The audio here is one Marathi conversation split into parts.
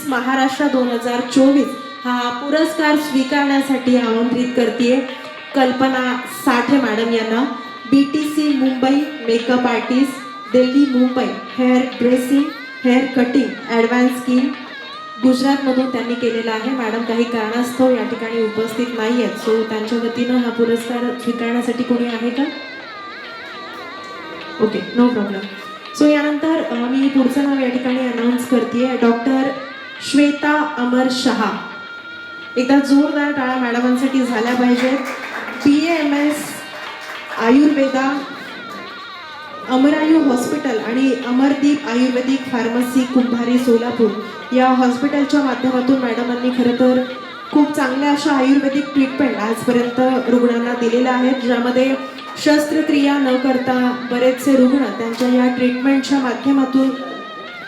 महाराष्ट्र 2024 हा पुरस्कार स्वीकारण्यासाठी आमंत्रित करते कल्पना साठे मॅडम यांना. BTC Mumbai makeup artist, Delhi Mumbai hair dressing, hair cutting, advance skin, गुजरातमधून त्यांनी केलेला आहे. मॅडम काही कारणास्तव या ठिकाणी उपस्थित नाही आहेत, सो त्यांच्या वतीनं हा पुरस्कार स्वीकारण्यासाठी कोणी आहे का? Okay, no problem. सो यानंतर मी पुढचं नाव या ठिकाणी अनाऊन्स करते, डॉक्टर श्वेता अमर शहा. एकदा जोरदार टाळ्या मॅडमांसाठी झाल्या पाहिजेत. BAMS आयुर्वेदा, अमरायू हॉस्पिटल आणि अमरदीप आयुर्वेदिक फार्मसी कुंभारी सोलापूर या हॉस्पिटलच्या माध्यमातून मॅडमांनी खरं तर खूप चांगल्या अशा आयुर्वेदिक ट्रीटमेंट आजपर्यंत रुग्णांना दिलेल्या आहेत, ज्यामध्ये शस्त्रक्रिया न करता बरेचसे रुग्ण त्यांच्या या ट्रीटमेंटच्या माध्यमातून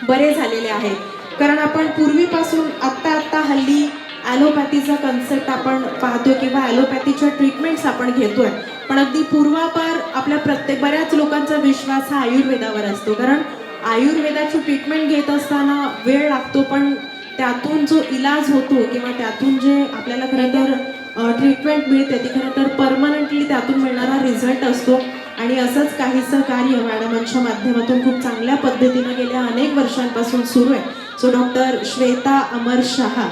बरे झालेले आहेत. कारण आपण पूर्वीपासून आत्ता हल्ली ॲलोपॅथीचा कन्सेप्ट आपण पाहतो किंवा ॲलोपॅथीच्या ट्रीटमेंट्स आपण घेतोय, पण अगदी पूर्वापार आपल्या बऱ्याच लोकांचा विश्वास हा आयुर्वेदावर असतो. कारण आयुर्वेदाची ट्रीटमेंट घेत असताना वेळ लागतो, पण त्यातून जो इलाज होतो किंवा त्यातून जे आपल्याला खरं तर ट्रीटमेंट मिळते ती खरं तर परमनंटली त्यातून मिळणारा रिझल्ट असतो. आणि असंच काहीसं कार्य मॅडमांच्या माध्यमातून खूप चांगल्या पद्धतीनं गेल्या अनेक वर्षांपासून सुरू आहे. सो डॉक्टर श्वेता अमर शहा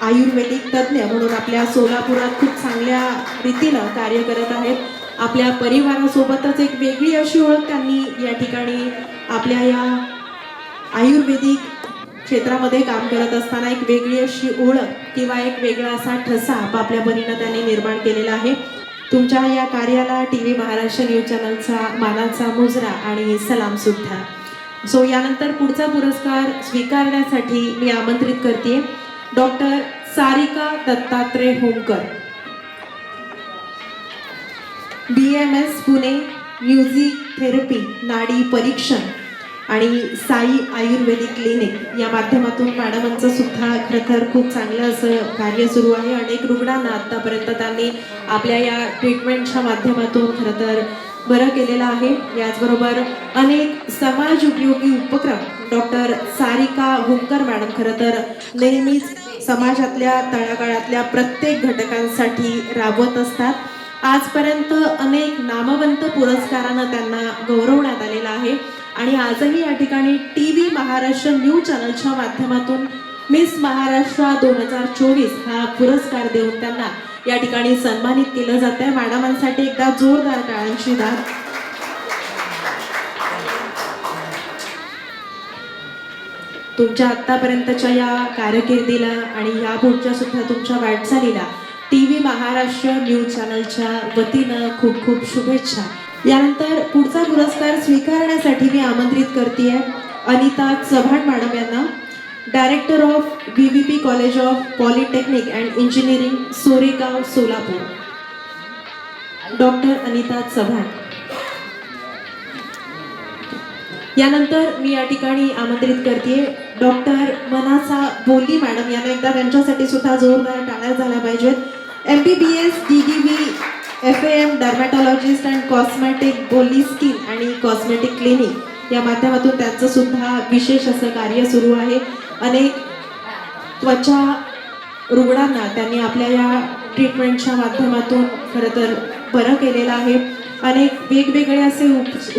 आयुर्वेदिक तज्ज्ञ म्हणून आपल्या सोलापुरात खूप चांगल्या रीतीनं कार्य करत आहेत. आपल्या परिवारासोबतच एक वेगळी अशी ओळख त्यांनी या ठिकाणी आपल्या या आयुर्वेदिक क्षेत्रामध्ये काम करत असताना एक वेगळी अशी ओळख किंवा एक वेगळा असा ठसा आपापल्या परीनं त्यांनी निर्माण केलेला आहे. तुमच्या या कार्याला TV महाराष्ट्र न्यूज चॅनलचा मानाचा मुजरा आणि सलाम सुद्धा. सो यानंतर पुढचा पुरस्कार स्वीकारण्यासाठी मी आमंत्रित करते doctor Sarika Dattatray Homkar, BMS Pune music therapy नाडी परीक्षण आणि साई आयुर्वेदिक क्लिनिक या माध्यमातून मॅडमांचं सुद्धा खरं तर खूप चांगलं असं कार्य सुरू आहे. अनेक रुग्णांना आत्तापर्यंत त्यांनी आपल्या या ट्रीटमेंटच्या माध्यमातून खरं तर बरं केलेलं आहे. याचबरोबर अनेक समाज उपयोगी उपक्रम डॉक्टर सारिका होमकर मॅडम खरं तर नेहमीच समाजातल्या तळागाळातल्या प्रत्येक घटकांसाठी राबवत असतात. आजपर्यंत अनेक नामवंत पुरस्कारानं त्यांना गौरवण्यात आलेलं आहे आणि आजही या ठिकाणी TV महाराष्ट्र न्यूज चॅनलच्या माध्यमातून मिस महाराष्ट्र 2024 हा पुरस्कार देऊन त्यांना या ठिकाणी सन्मानित केलं जात आहे. मॅडमांसाठी एकदा जोरदार टाळ्यांची दाद. तुमच्या आत्तापर्यंतच्या या कारकिर्दीला आणि या पुढच्या सुद्धा तुमच्या वाटचालीला TV महाराष्ट्र न्यूज चॅनलच्या वतीनं खूप खूप शुभेच्छा. यानंतर पुढचा पुरस्कार स्वीकारण्यासाठी मी आमंत्रित करते अनिता चव्हाण मॅडम यांना, director of VVP college of polytechnic and engineering Soregaon Solapur, doctor Anita Chavan. यानंतर मी या ठिकाणी आमंत्रित करते डॉक्टर मनासा बोली मॅडम यांना. एकदा त्यांच्यासाठी सुद्धा जोरदार टाळ्या झाल्या पाहिजेत. MBBS DDB FAM डर्मॅटॉलॉजिस्ट and cosmetic बोली स्किन आणि कॉस्मेटिक क्लिनिक या माध्यमातून त्यांचं सुद्धा विशेष असं कार्य सुरू आहे. अनेक त्वचा रुग्णांना त्यांनी आपल्या या ट्रीटमेंटच्या माध्यमातून खरं तर बरं केलेलं आहे. अनेक वेगवेगळे असे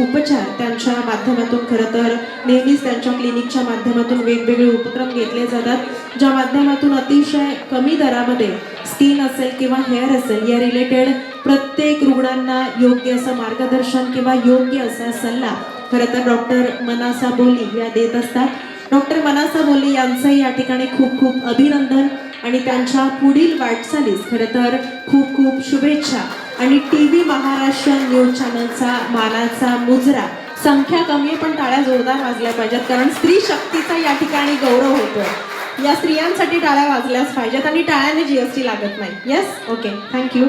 उपचार त्यांच्या माध्यमातून खरं तर नेहमीच त्यांच्या क्लिनिकच्या माध्यमातून वेगवेगळे उपक्रम घेतले जातात, ज्या माध्यमातून अतिशय कमी दरामध्ये स्किन असेल किंवा हेअर असेल या रिलेटेड प्रत्येक रुग्णांना योग्य असं मार्गदर्शन किंवा योग्य असा सल्ला खरं तर डॉक्टर मनासा बोली या देत असतात. डॉक्टर मनासा बोली यांचंही या ठिकाणी खूप खूप अभिनंदन आणि त्यांच्या पुढील वाटचालीस खरं तर खूप खूप शुभेच्छा. आणि TV महाराष्ट्र न्यूज चॅनलचा मानाचा मुजरा. संख्या कमी पण टाळ्या जोरदार वाजल्या पाहिजेत, कारण स्त्री शक्तीचा या ठिकाणी गौरव होतोय. या स्त्रियांसाठी टाळ्या वाजल्याच पाहिजेत आणि टाळ्याने GST लागत नाही. Yes, okay, thank you.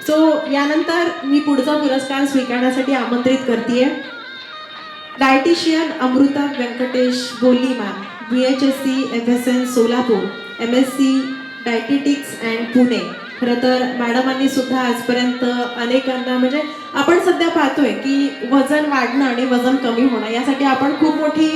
सो यानंतर मी पुढचा पुरस्कार स्वीकारण्यासाठी आमंत्रित करते डायटिशियन अमृता व्यंकटेश बोली ma'am, BHSC FSN Solapur, MSc dietetics and Pune. खरं तर मॅडमांनी सुद्धा आजपर्यंत अनेकांना म्हणजे आपण सध्या पाहतोय की वजन वाढणं आणि वजन कमी होणं यासाठी आपण खूप मोठी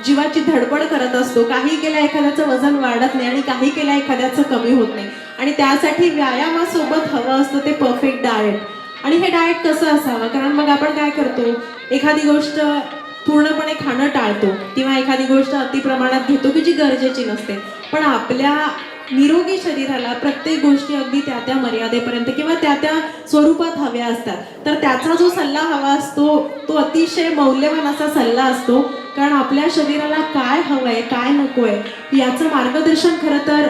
जीवाची धडपड करत असतो. काही केलं एखाद्याचं वजन वाढत नाही आणि काही केलं एखाद्याचं कमी होत नाही. आणि त्यासाठी व्यायामासोबत हवं असतं ते परफेक्ट डाएट. आणि हे डाएट कसं असावं, कारण मग आपण काय करतो, एखादी गोष्ट पूर्णपणे खाणं टाळतो किंवा एखादी गोष्ट अतिप्रमाणात घेतो की जी गरजेची नसते. पण आपल्या निरोगी शरीराला प्रत्येक गोष्टी अगदी त्या त्या मर्यादेपर्यंत किंवा त्या त्या स्वरूपात हव्या असतात. तर त्याचा जो सल्ला हवा असतो तो अतिशय मौल्यवान असा सल्ला असतो. कारण आपल्या शरीराला काय हवंय काय नकोय याचं मार्गदर्शन खरं तर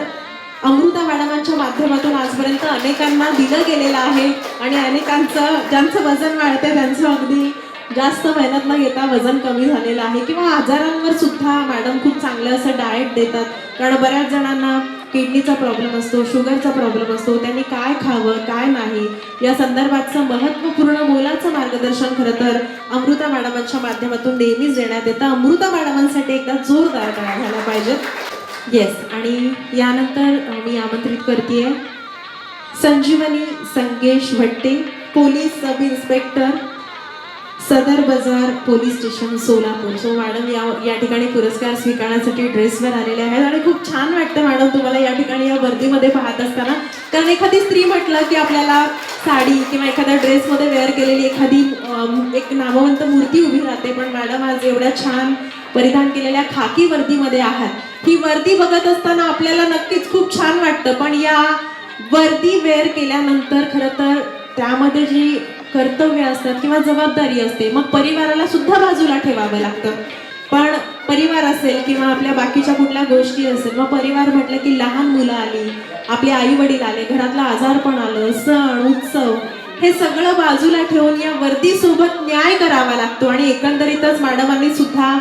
अमृता मॅडमांच्या माध्यमातून आजपर्यंत अनेकांना दिलं गेलेलं आहे. आणि अनेकांचं ज्यांचं वजन वाढतंय त्यांचं अगदी जास्त मेहनत न घेता वजन कमी झालेलं आहे. किंवा आजारांवर सुद्धा मॅडम खूप चांगलं असं डाएट देतात. कारण बऱ्याच जणांना किडनीचा प्रॉब्लेम असतो, शुगरचा प्रॉब्लेम असतो, त्यांनी काय खावं काय नाही या संदर्भातचं महत्त्वपूर्ण मोलाचं मार्गदर्शन खरं तर अमृता मॅडमांच्या माध्यमातून नेहमीच देण्यात येतं. अमृता मॅडमांसाठी एकदा जोरदार टाळ्या झाल्या पाहिजेत. येस. आणि यानंतर मी आमंत्रित करते संजीवनी संगेश भट्टे, पोलीस सब इन्स्पेक्टर, सदर बाजार police station Solapur. So madam या ठिकाणी पुरस्कार स्वीकारण्यासाठी ड्रेसवर आलेले आहेत. आणि खूप छान वाटतं मॅडम तुम्हाला या ठिकाणी या वर्दीमध्ये पाहत असताना. कारण एखादी स्त्री म्हटलं की आपल्याला साडी किंवा एखाद्या ड्रेसमध्ये वेअर केलेली एखादी एक नामवंत मूर्ती उभी राहते. पण मॅडम आज एवढ्या छान परिधान केलेल्या खाकी वर्दीमध्ये आहात. ही वर्दी बघत असताना आपल्याला नक्कीच खूप छान वाटतं. पण या वर्दी वेअर केल्यानंतर खरं तर त्यामध्ये जी कर्तव्य असतात किंवा जबाबदारी असते, मग परिवाराला सुद्धा बाजूला ठेवावं लागतं. पण परिवार असेल किंवा आपल्या बाकीच्या कुठल्या गोष्टी असेल, मग परिवार म्हटलं की लहान मुलं आली, आपले आई वडील आले, घरातलं आजारपण आलं, सण उत्सव हे सगळं बाजूला ठेवून या वर्दीसोबत न्याय करावा लागतो. आणि एकंदरीतच मॅडमांनी सुद्धा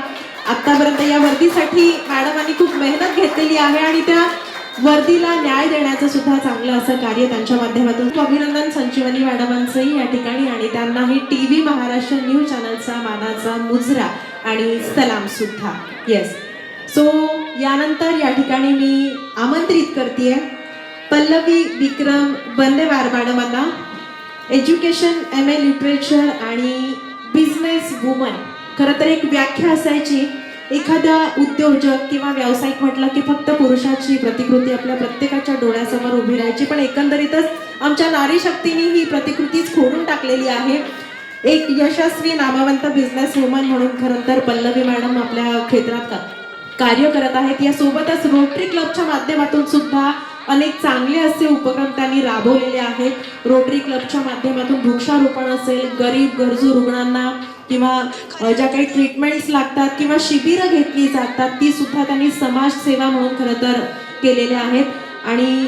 आतापर्यंत या वर्दीसाठी मॅडमांनी खूप मेहनत घेतलेली आहे. आणि त्या वर्दीला न्याय देण्याचं सुद्धा चांगलं असं कार्य त्यांच्या माध्यमातून. अभिनंदन संजीवनी मॅडमांचंही या ठिकाणी. आणि त्यांनाही TV महाराष्ट्र न्यूज चॅनलचा मानाचा मुजरा आणि सलाम सुद्धा. येस. सो यानंतर या ठिकाणी मी आमंत्रित करते पल्लवी विक्रम बंदेवार मॅडमांना. एज्युकेशन MA लिटरेचर आणि बिझनेस वुमन. खरं तर एक व्याख्या असायची, एखादा उद्योजक किंवा व्यावसायिक म्हटलं की फक्त पुरुषाची प्रतिकृती आपल्या प्रत्येकाच्या डोळ्यासमोर उभी राहायची. पण एकंदरीतच आमच्या नारी शक्तीने ही प्रतिकृतीच खोडून टाकलेली आहे. एक यशस्वी नामवंत बिझनेस वुमन म्हणून खरं तर पल्लवी मॅडम आपल्या क्षेत्रात कार्य करत आहेत. यासोबतच रोटरी क्लबच्या माध्यमातून सुद्धा अनेक चांगले असे उपक्रम त्यांनी राबवलेले आहेत. रोटरी क्लबच्या माध्यमातून वृक्षारोपण असेल, गरीब गरजू रुग्णांना किंवा ज्या काही ट्रीटमेंट्स लागतात किंवा शिबिरं घेतली जातात ती सुद्धा त्यांनी समाजसेवा म्हणून खरं तर केलेल्या आहेत. आणि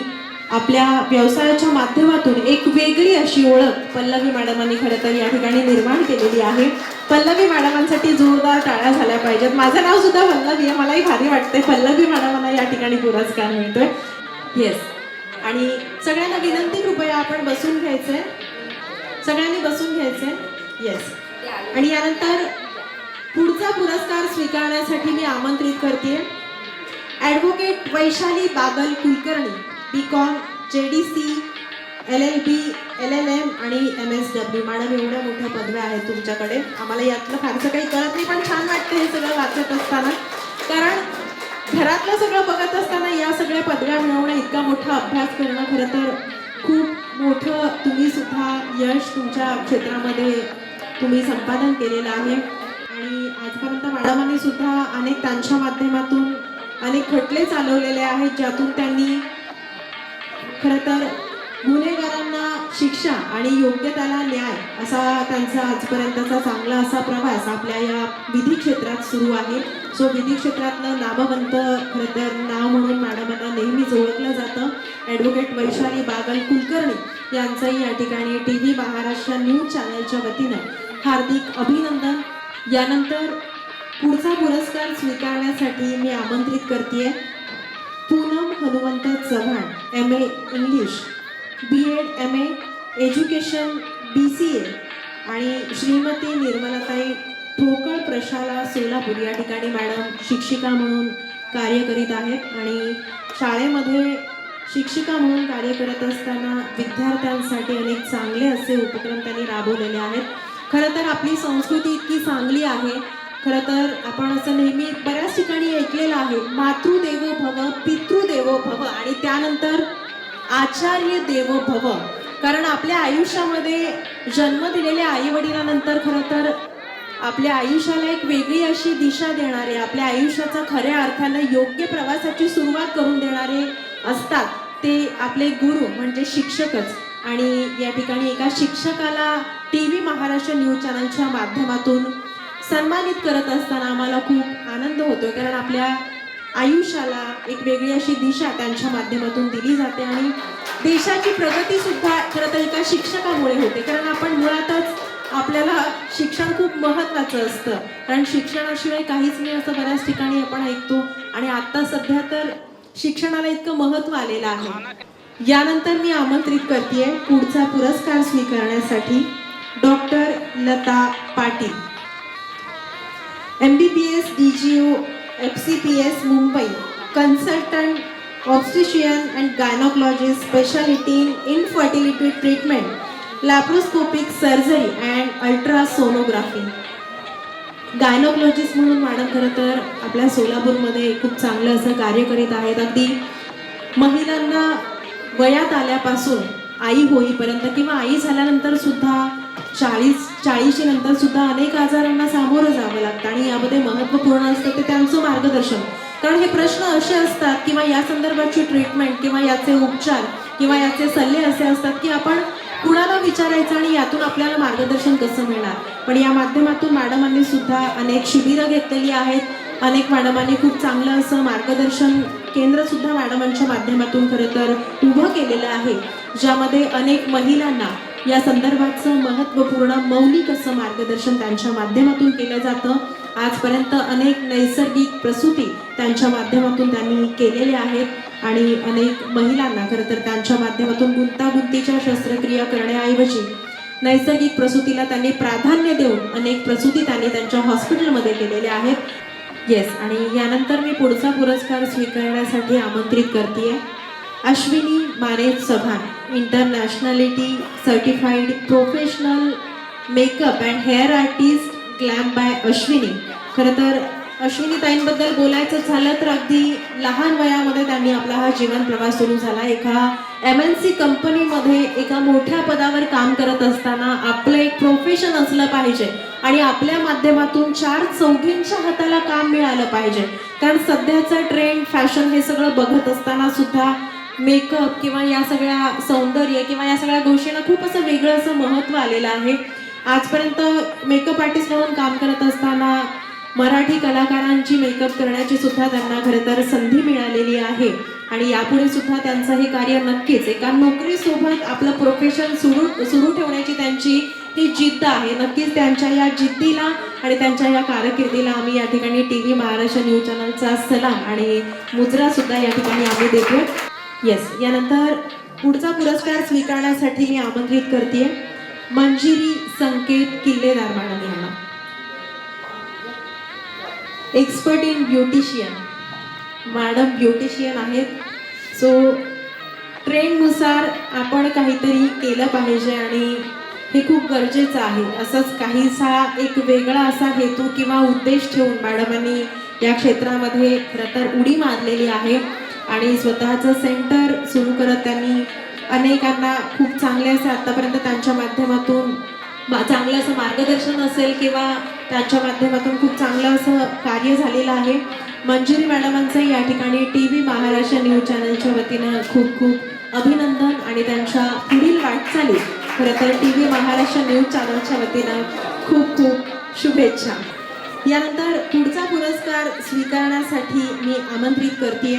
आपल्या व्यवसायाच्या माध्यमातून एक वेगळी अशी ओळख पल्लवी मॅडमांनी खरं तर या ठिकाणी निर्माण केलेली आहे. पल्लवी मॅडमांसाठी जोरदार टाळ्या झाल्या पाहिजेत. माझं नाव सुद्धा पल्लवी आहे, मलाही भारी वाटते पल्लवी मॅडमांना या ठिकाणी पुरस्कार मिळतोय. येस. आणि सगळ्यांना विनंती, कृपया आपण बसून घ्यायचंय, सगळ्यांनी बसून घ्यायचंय. येस. आणि यानंतर पुढचा पुरस्कार स्वीकारण्यासाठी मी आमंत्रित करते advocate Vaishali Bagal Kulkarni, BCom, JDC, LLB, LLM आणि MSW. मॅडम एवढ्या मोठ्या पदव्या आहेत तुमच्याकडे, आम्हाला यातलं फारसं काही कळत नाही, पण छान वाटतं हे सगळं वाचत असताना. कारण घरातलं सगळं बघत असताना या सगळ्या पदव्या मिळवणं, इतका मोठा अभ्यास करणं खरं तर खूप मोठं तुम्ही सुद्धा यश तुमच्या क्षेत्रामध्ये तुम्ही संपादन केलेलं आहे. आणि आजपर्यंत मॅडमांनी सुद्धा अनेक त्यांच्या माध्यमातून अनेक खटले चालवलेले आहेत, ज्यातून त्यांनी खरं तर गुन्हेगारांना शिक्षा आणि योग्य त्याला न्याय असा त्यांचा आजपर्यंतचा चांगला असा प्रवास आपल्या या विधी क्षेत्रात सुरू आहे. सो विधी क्षेत्रातलं नामवंत खरं तर नाव म्हणून मॅडमांना नेहमीच ओळखलं जातं. ॲडव्होकेट वैशाली बागल कुलकर्णी यांचंही या ठिकाणी TV महाराष्ट्र न्यूज चॅनलच्या वतीनं हार्दिक अभिनंदन. यानंतर पुढचा पुरस्कार स्वीकारण्यासाठी मी आमंत्रित करते Poonam Hanumant Chavan, MA English, B.Ed MA education BCA आणि श्रीमती निर्मलाताई ठोकळ प्रशाला सोलापूर या ठिकाणी मॅडम शिक्षिका म्हणून कार्य करीत आहेत. आणि शाळेमध्ये शिक्षिका म्हणून कार्य करत असताना विद्यार्थ्यांसाठी अनेक चांगले असे उपक्रम त्यांनी राबवलेले आहेत. खरं तर आपली संस्कृती इतकी चांगली आहे खरं तर आपण असं नेहमी बऱ्याच ठिकाणी ऐकलेलं आहे, मातृदेवो भव, पितृदेवो भव आणि त्यानंतर आचार्य देवो भव. कारण आपल्या आयुष्यामध्ये जन्म दिलेल्या आई वडिलांनंतर खरं तर आपल्या आयुष्याला एक वेगळी अशी दिशा देणारे, आपल्या आयुष्याचा खऱ्या अर्थानं योग्य प्रवासाची सुरुवात करून देणारे असतात ते आपले गुरु म्हणजे शिक्षकच. आणि या ठिकाणी एका शिक्षकाला TV महाराष्ट्र न्यूज चॅनलच्या माध्यमातून सन्मानित करत असताना आम्हाला खूप आनंद होतो, कारण आपल्या आयुष्याला एक वेगळी अशी दिशा त्यांच्या माध्यमातून दिली जाते आणि देशाची प्रगती सुद्धा खरं तर एका शिक्षकामुळे होते. कारण आपण मुळातच आपल्याला शिक्षण खूप महत्त्वाचं असतं, कारण शिक्षणाशिवाय काहीच नाही असं बऱ्याच ठिकाणी आपण ऐकतो आणि आता सध्या तर शिक्षणाला इतकं महत्त्व आलेलं आहे. यानंतर मी आमंत्रित करते पुढचा पुरस्कार स्वीकारण्यासाठी doctor Lata Patil, MBBS DGO FCPS Mumbai, consultant obstetrician and gynaecologist, speciality in infertility treatment, laparoscopic surgery and ultrasonography. Gynaecologist म्हणून मॅडम खरं तर आपल्या सोलापूरमध्ये खूप चांगलं असं कार्य करीत आहेत. अगदी महिलांना वयात आल्यापासून आई होईपर्यंत किंवा आई झाल्यानंतर सुद्धा 40 नंतर सुद्धा अनेक आजारांना सामोरं जावं लागतं आणि यामध्ये महत्त्वपूर्ण असतं ते त्यांचं मार्गदर्शन. कारण हे प्रश्न असे असतात किंवा या संदर्भाची ट्रीटमेंट किंवा याचे उपचार किंवा याचे सल्ले असे असतात की आपण कुणाला विचारायचं आणि यातून आपल्याला मार्गदर्शन कसं मिळणार. पण या माध्यमातून मॅडमांनी सुद्धा अनेक शिबिरं घेतलेली आहेत, अनेक मॅडमांनी खूप चांगलं असं मार्गदर्शन केंद्र सुद्धा मॅडमांच्या माध्यमातून खरं तर उभं केलेलं आहे, ज्यामध्ये अनेक महिलांना या संदर्भाचं महत्त्वपूर्ण मौलिक असं मार्गदर्शन त्यांच्या माध्यमातून केलं जातं. आजपर्यंत अनेक नैसर्गिक प्रसूती त्यांच्या माध्यमातून त्यांनी केलेल्या आहेत आणि अनेक महिलांना खरं तर त्यांच्या माध्यमातून गुंतागुंतीच्या शस्त्रक्रिया करण्याऐवजी नैसर्गिक प्रसूतीला त्यांनी प्राधान्य देऊन अनेक प्रसूती त्यांनी त्यांच्या हॉस्पिटलमध्ये केलेल्या आहेत. येस, आणि यानंतर मी पुढचा पुरस्कार स्वीकारण्यासाठी आमंत्रित करते Ashwini Mane Chavan, internationality certified professional makeup and hair artist, glam by Ashwini. खरं तर अश्विनी ताईंबद्दल बोलायचं झालं तर अगदी लहान वयामध्ये त्यांनी आपला हा जीवन प्रवास सुरू झाला. एका MNC कंपनीमध्ये एका मोठ्या पदावर काम करत असताना आपलं एक प्रोफेशन असलं पाहिजे आणि आपल्या माध्यमातून 4 चौघींच्या हाताला काम मिळालं पाहिजे. कारण सध्याचं ट्रेंड फॅशन हे सगळं बघत असताना सुद्धा मेकअप किंवा या सगळ्या सौंदर्य किंवा या सगळ्या गोष्टींना खूप असं वेगळं असं महत्त्व आलेलं आहे. आजपर्यंत मेकअप आर्टिस्ट म्हणून काम करत असताना मराठी कलाकारांची मेकअप करण्याची सुद्धा त्यांना खरं तर संधी मिळालेली आहे आणि यापुढे सुद्धा त्यांचं हे कार्य नक्कीच एका नोकरीसोबत आपलं प्रोफेशन सुरू ठेवण्याची त्यांची ही जिद्द आहे. नक्कीच त्यांच्या या जिद्दीला आणि त्यांच्या या कारकिर्दीला आम्ही या ठिकाणी TV महाराष्ट्र न्यूज चॅनलचा सलाम आणि मुजरा सुद्धा या ठिकाणी आम्ही देतो. येस, यानंतर पुढचा पुरस्कार स्वीकारण्यासाठी मी आमंत्रित करते मंजिरी संकेत किल्लेदार मॅडम यांना, expert in beautician. Madam beautician आहेत. सो ट्रेंडनुसार आपण काहीतरी केलं पाहिजे आणि हे खूप गरजेचं आहे. असंच काहीसा एक वेगळा असा हेतू किंवा उद्देश ठेवून मॅडमांनी या क्षेत्रामध्ये खरं तर उडी मारलेली आहे आणि स्वतःचं सेंटर सुरू करत त्यांनी अनेकांना खूप चांगले असे आतापर्यंत त्यांच्या माध्यमातून चांगलं असं मार्गदर्शन असेल किंवा त्यांच्या माध्यमातून खूप चांगलं असं कार्य झालेलं आहे. मंजिरी मॅडमांचं या ठिकाणी TV महाराष्ट्र न्यूज चॅनलच्या वतीनं खूप खूप अभिनंदन आणि त्यांच्या पुढील वाटचाली खरं तर TV महाराष्ट्र न्यूज चॅनलच्या वतीनं खूप खूप शुभेच्छा. यानंतर पुढचा पुरस्कार स्वीकारण्यासाठी मी आमंत्रित करते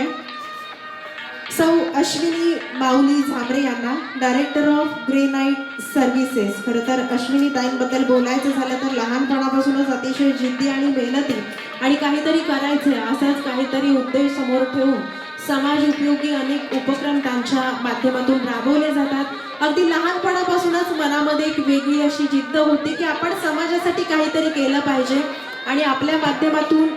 सौ अश्विनी माऊली झांबरे यांना, डायरेक्टर ऑफ ग्रेनाइट सर्व्हिसेस. खरं तर अश्विनी ताईंबद्दल बोलायचं झालं तर लहानपणापासूनच अतिशय जिद्दी आणि मेहनती आणि काहीतरी करायचे असाच काहीतरी उद्देश समोर ठेवून समाज उपयोगी अनेक उपक्रम त्यांच्या माध्यमातून राबवले जातात. अगदी लहानपणापासूनच मनामध्ये एक वेगळी अशी जिद्द होती की आपण समाजासाठी काहीतरी केलं पाहिजे आणि आपल्या माध्यमातून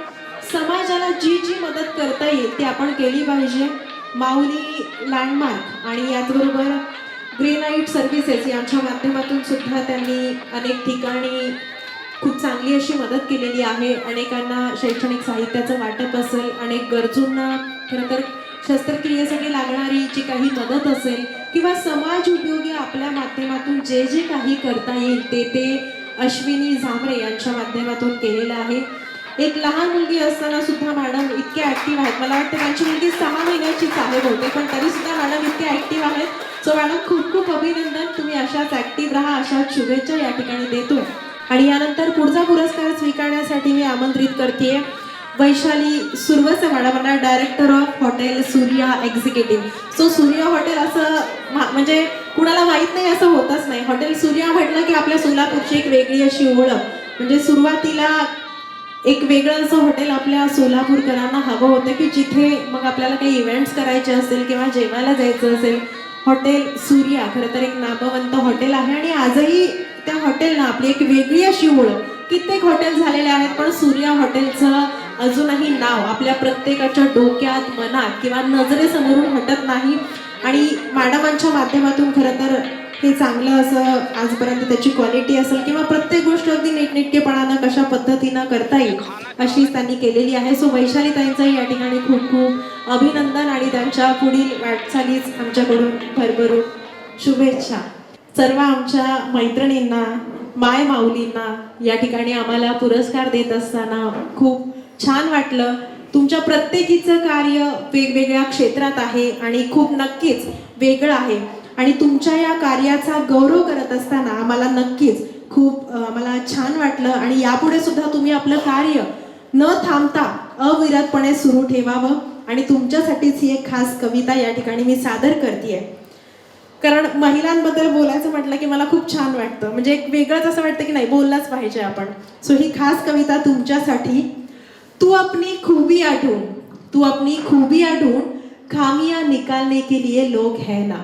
समाजाला जी जी मदत करता येईल ती आपण केली पाहिजे. माऊली लँडमार्क आणि याचबरोबर ग्रेनाइट सर्व्हिसेस यांच्या माध्यमातून सुद्धा त्यांनी अनेक ठिकाणी खूप चांगली अशी मदत केलेली आहे. अनेकांना शैक्षणिक साहित्याचं वाटप असेल, अनेक गरजूंना खरं तर शस्त्रक्रियेसाठी लागणारी जी काही मदत असेल किंवा समाज उपयोगी आपल्या माध्यमातून जे जे काही करता येईल ते अश्विनी झांबरे यांच्या माध्यमातून केलेलं आहे. एक लहान मुलगी असताना सुद्धा मॅडम इतक्या ऍक्टिव्ह आहेत. मला वाटतं त्यांची मुलगी 6 महिन्याचीच आहे बहुतेक, पण तरी सुद्धा मॅडम इतक्या ऍक्टिव्ह आहेत. सो मॅडम खूप खूप अभिनंदन. तुम्ही अशाच ऍक्टिव्ह राहा, अशाच शुभेच्छा या ठिकाणी देतोय. आणि यानंतर पुढचा पुरस्कार स्वीकारण्यासाठी मी आमंत्रित करते वैशाली सुरवसे मॅडमांना, director of hotel Surya executive. So Surya hotel असं म्हणजे कुणाला माहित नाही असं होतच नाही. हॉटेल सूर्या म्हटलं की आपल्या सोलापूरची एक वेगळी अशी ओळख, म्हणजे सुरुवातीला एक वेगळं असं हॉटेल आपल्या सोलापूरकरांना हवं होतं की जिथे मग आपल्याला काही इव्हेंट्स करायचे असेल किंवा जेवायला जायचं असेल. हॉटेल सूर्या खरं तर एक नामवंत हॉटेल आहे आणि आजही त्या हॉटेलला आपली एक वेगळी अशी ओळख. कित्येक हॉटेल झालेले आहेत, पण सूर्या हॉटेलचं अजूनही नाव आपल्या प्रत्येकाच्या डोक्यात, मनात किंवा नजरेसमोरून हटत नाही. आणि मॅडमांच्या माध्यमातून खरं तर हे चांगलं असं आजपर्यंत त्याची क्वालिटी असेल किंवा प्रत्येक गोष्ट अगदी नीटनेटकेपणानं कशा पद्धतीनं करता येईल अशीच त्यांनी केलेली आहे. सो वैशाली ताईंचंही या ठिकाणी खूप खूप अभिनंदन आणि त्यांच्या पुढील वाटचालीस आमच्याकडून भरभरून शुभेच्छा. सर्व आमच्या मैत्रिणींना, माय माऊलींना या ठिकाणी आम्हाला पुरस्कार देत असताना खूप छान वाटलं. तुमच्या प्रत्येकीचं कार्य वेगवेगळ्या क्षेत्रात आहे आणि खूप नक्कीच वेगळं आहे आणि तुमच्या या कार्याचा गौरव करत असताना आम्हाला नक्कीच खूप आम्हाला छान वाटलं. आणि यापुढे सुद्धा तुम्ही आपलं कार्य न थांबता अविरतपणे सुरू ठेवावं. आणि तुमच्यासाठीच ही एक खास कविता या ठिकाणी मी सादर करतेय. कारण महिलांबद्दल बोलायचं म्हटलं की मला खूप छान वाटतं, म्हणजे एक वेगळंच असं वाटतं की नाही बोललाच पाहिजे आपण. सो ही खास कविता तुमच्यासाठी. तू अपनी खूबियां ढूंढ, तू अपनी खूबियां ढूंढ, खामियां निकालने के लिए लोग है ना.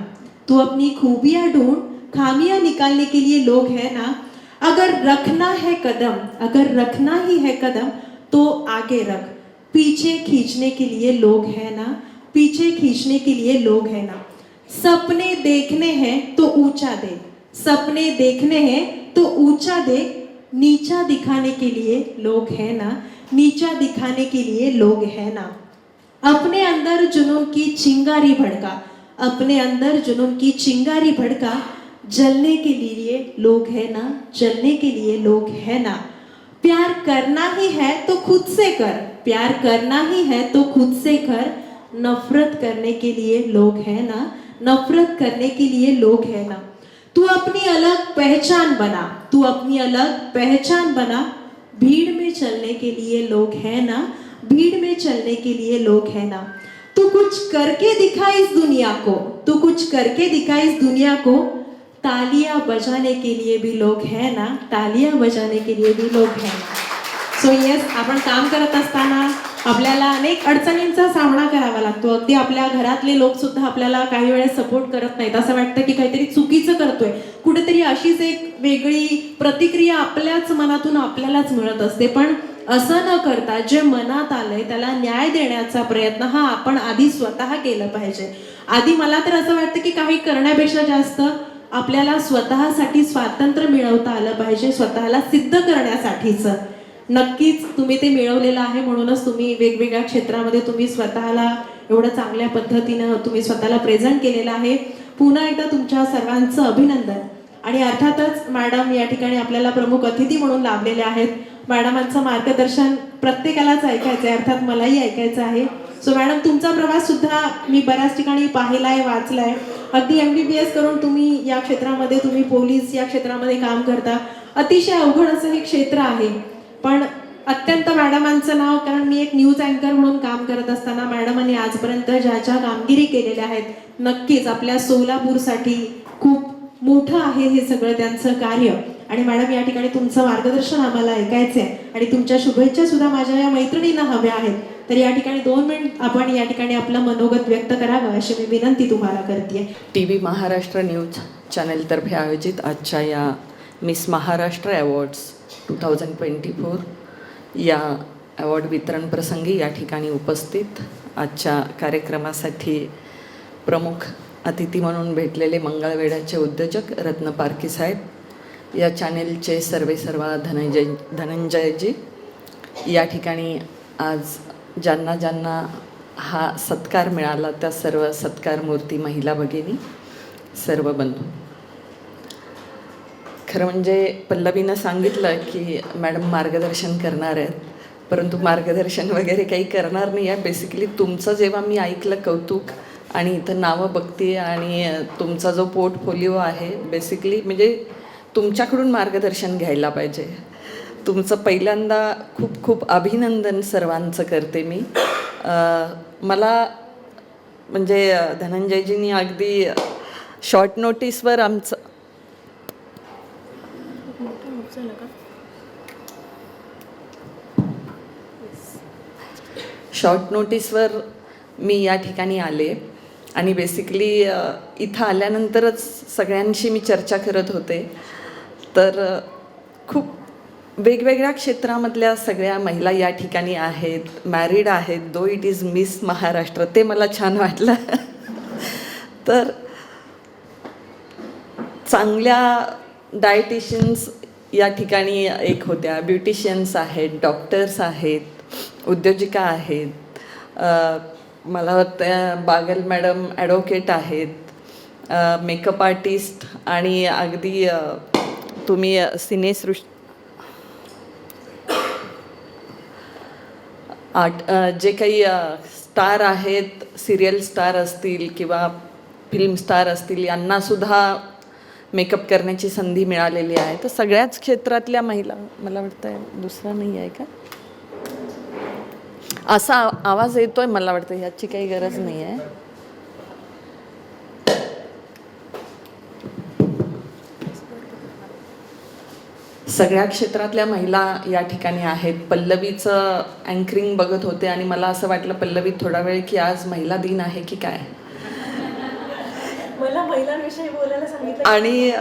तू अपनी खूबियां ढूंढ, खामियां निकालने के लिए लोग है ना. अगर रखना है कदम, अगर रखना ही है कदम तो आगे रख, पीछे खींचने के लिए लोग है ना, पीछे खींचने के लिए लोग है ना. सपने देखने हैं तो ऊंचा देख, सपने देखने हैं तो ऊंचा देख, नीचा दिखाने के लिए लोग है ना, नीचा दिखाने के लिए लोग है ना. अपने अंदर जुनून की चिंगारी भड़का, अपने अंदर जुनून की चिंगारी भड़का, जलने के लिए लोग है ना, जलने के लिए लोग है ना. प्यार करना ही है तो खुद से कर, प्यार करना ही है तो खुद से कर, नफरत करने के लिए लोग है ना, नफरत करने के लिए लोग है ना. तू अपनी अलग पहचान बना, तू अपनी अलग पहचान बना, भीड़ में चलने के लिए लोग है ना, भीड़ में चलने के लिए लोग है ना. तू कुछ करके दिखा इस दुनिया को, तू कुछ करके दिखा इस दुनिया को, तालियां बजाने के लिए भी लोग है ना, तालियां बजाने के लिए भी लोग है ना. सो येस, आपण काम करत असताना आपल्याला अनेक अडचणींचा सामना करावा लागतो. अगदी आपल्या घरातले लोक सुद्धा आपल्याला काही वेळेस सपोर्ट करत नाहीत. असं वाटतं की काहीतरी चुकीचं करतोय. कुठेतरी अशीच एक वेगळी प्रतिक्रिया आपल्याच मनातून आपल्यालाच मिळत असते. पण असं न करता जे मनात आलंय त्याला न्याय देण्याचा प्रयत्न हा आपण आधी स्वतः केलं पाहिजे. आधी मला तर असं वाटतं की काही करण्यापेक्षा जास्त आपल्याला स्वतःसाठी स्वातंत्र्य मिळवता आलं पाहिजे, स्वतःला सिद्ध करण्यासाठीच. नक्कीच तुम्ही ते मिळवलेलं आहे, म्हणूनच तुम्ही वेगवेगळ्या क्षेत्रामध्ये तुम्ही स्वतःला एवढं चांगल्या पद्धतीनं तुम्ही स्वतःला प्रेझेंट केलेलं आहे. पुन्हा एकदा तुमच्या सर्वांचं अभिनंदन. आणि अर्थातच मॅडम या ठिकाणी आपल्याला प्रमुख अतिथी म्हणून लाभलेले आहेत. मॅडमांचं मार्गदर्शन प्रत्येकालाच ऐकायचं आहे, अर्थात मलाही ऐकायचं आहे. सो मॅडम, तुमचा प्रवास सुद्धा मी बऱ्याच ठिकाणी पाहिलाय, वाचलाय. अगदी MBBS करून तुम्ही या क्षेत्रामध्ये, तुम्ही पोलीस या क्षेत्रामध्ये काम करता. अतिशय अवघड असं हे क्षेत्र आहे, पण अत्यंत मॅडमांचं नाव, कारण मी एक न्यूज अँकर म्हणून काम करत असताना मॅडमांनी आजपर्यंत ज्या ज्या कामगिरी केलेल्या आहेत, नक्कीच आपल्या सोलापूरसाठी खूप मोठं आहे हे सगळं त्यांचं कार्य. आणि मॅडम, या ठिकाणी तुमचं मार्गदर्शन आम्हाला ऐकायचंय आणि तुमच्या शुभेच्छा सुद्धा माझ्या या मैत्रिणींना हव्या आहेत. तर या ठिकाणी 2 मिनिट आपण या ठिकाणी आपलं मनोगत व्यक्त करावं अशी मी विनंती तुम्हाला करते. TV महाराष्ट्र न्यूज चॅनलतर्फे आयोजित आजच्या या मिस महाराष्ट्र अवॉर्ड्स 2024 या अवॉर्ड वितरण प्रसंगी या ठिकाणी उपस्थित आजच्या कार्यक्रमासाठी प्रमुख अतिथी म्हणून भेटलेले मंगळवेढ्याचे उद्योजक रत्न पारखी साहेब, या चॅनेलचे सर्वेसर्वा धनंजयजी, या ठिकाणी आज ज्यांना ज्यांना हा सत्कार मिळाला त्या सर्व सत्कारमूर्ती महिला भगिनी, सर्व बंधू. खरं म्हणजे पल्लवीनं सांगितलं की मॅडम मार्गदर्शन करणार आहेत, परंतु मार्गदर्शन वगैरे काही करणार नाही आहे. बेसिकली तुमचं जेव्हा मी ऐकलं कौतुक आणि इथं नावं बघते आणि तुमचा जो पोर्टफोलिओ आहे, बेसिकली म्हणजे तुमच्याकडून मार्गदर्शन घ्यायला पाहिजे. तुमचं पहिल्यांदा खूप खूप अभिनंदन सर्वांचं करते मी. मला म्हणजे धनंजयजींनी अगदी शॉर्ट नोटीसवर मी या ठिकाणी आले आणि बेसिकली इथं आल्यानंतरच सगळ्यांशी मी चर्चा करत होते. तर खूप वेगवेगळ्या क्षेत्रामधल्या सगळ्या महिला या ठिकाणी आहेत, मॅरिड आहेत, दो इट इज मिस महाराष्ट्र, ते मला छान वाटलं. तर चांगल्या डायटिशियन्स या ठिकाणी एक होत्या, ब्युटिशियन्स आहेत, डॉक्टर्स आहेत, उद्योजिका आहेत, मला वाटतं बागल मॅडम ॲडव्होकेट आहेत, मेकअप आर्टिस्ट आणि अगदी तुम्ही सिनेसृष्टी जे काही स्टार आहेत, सिरियल स्टार असतील किंवा फिल्म स्टार असतील, यांनासुद्धा मेकअप करण्याची संधी मिळालेली आहे. तर सगळ्याच क्षेत्रातल्या महिला, मला वाटतं दुसरा नाही आहे का, असा आवाज येतोय, मला वाटतं ह्याची काही गरज नाही आहे. सगळ्या क्षेत्रातल्या महिला या ठिकाणी आहेत. पल्लवीचं अँकरिंग बघत होते आणि मला असं वाटलं पल्लवी थोडा वेळ की आज महिला दिन आहे की काय, मला महिलांविषयी बोलायला सांगितलं. आणि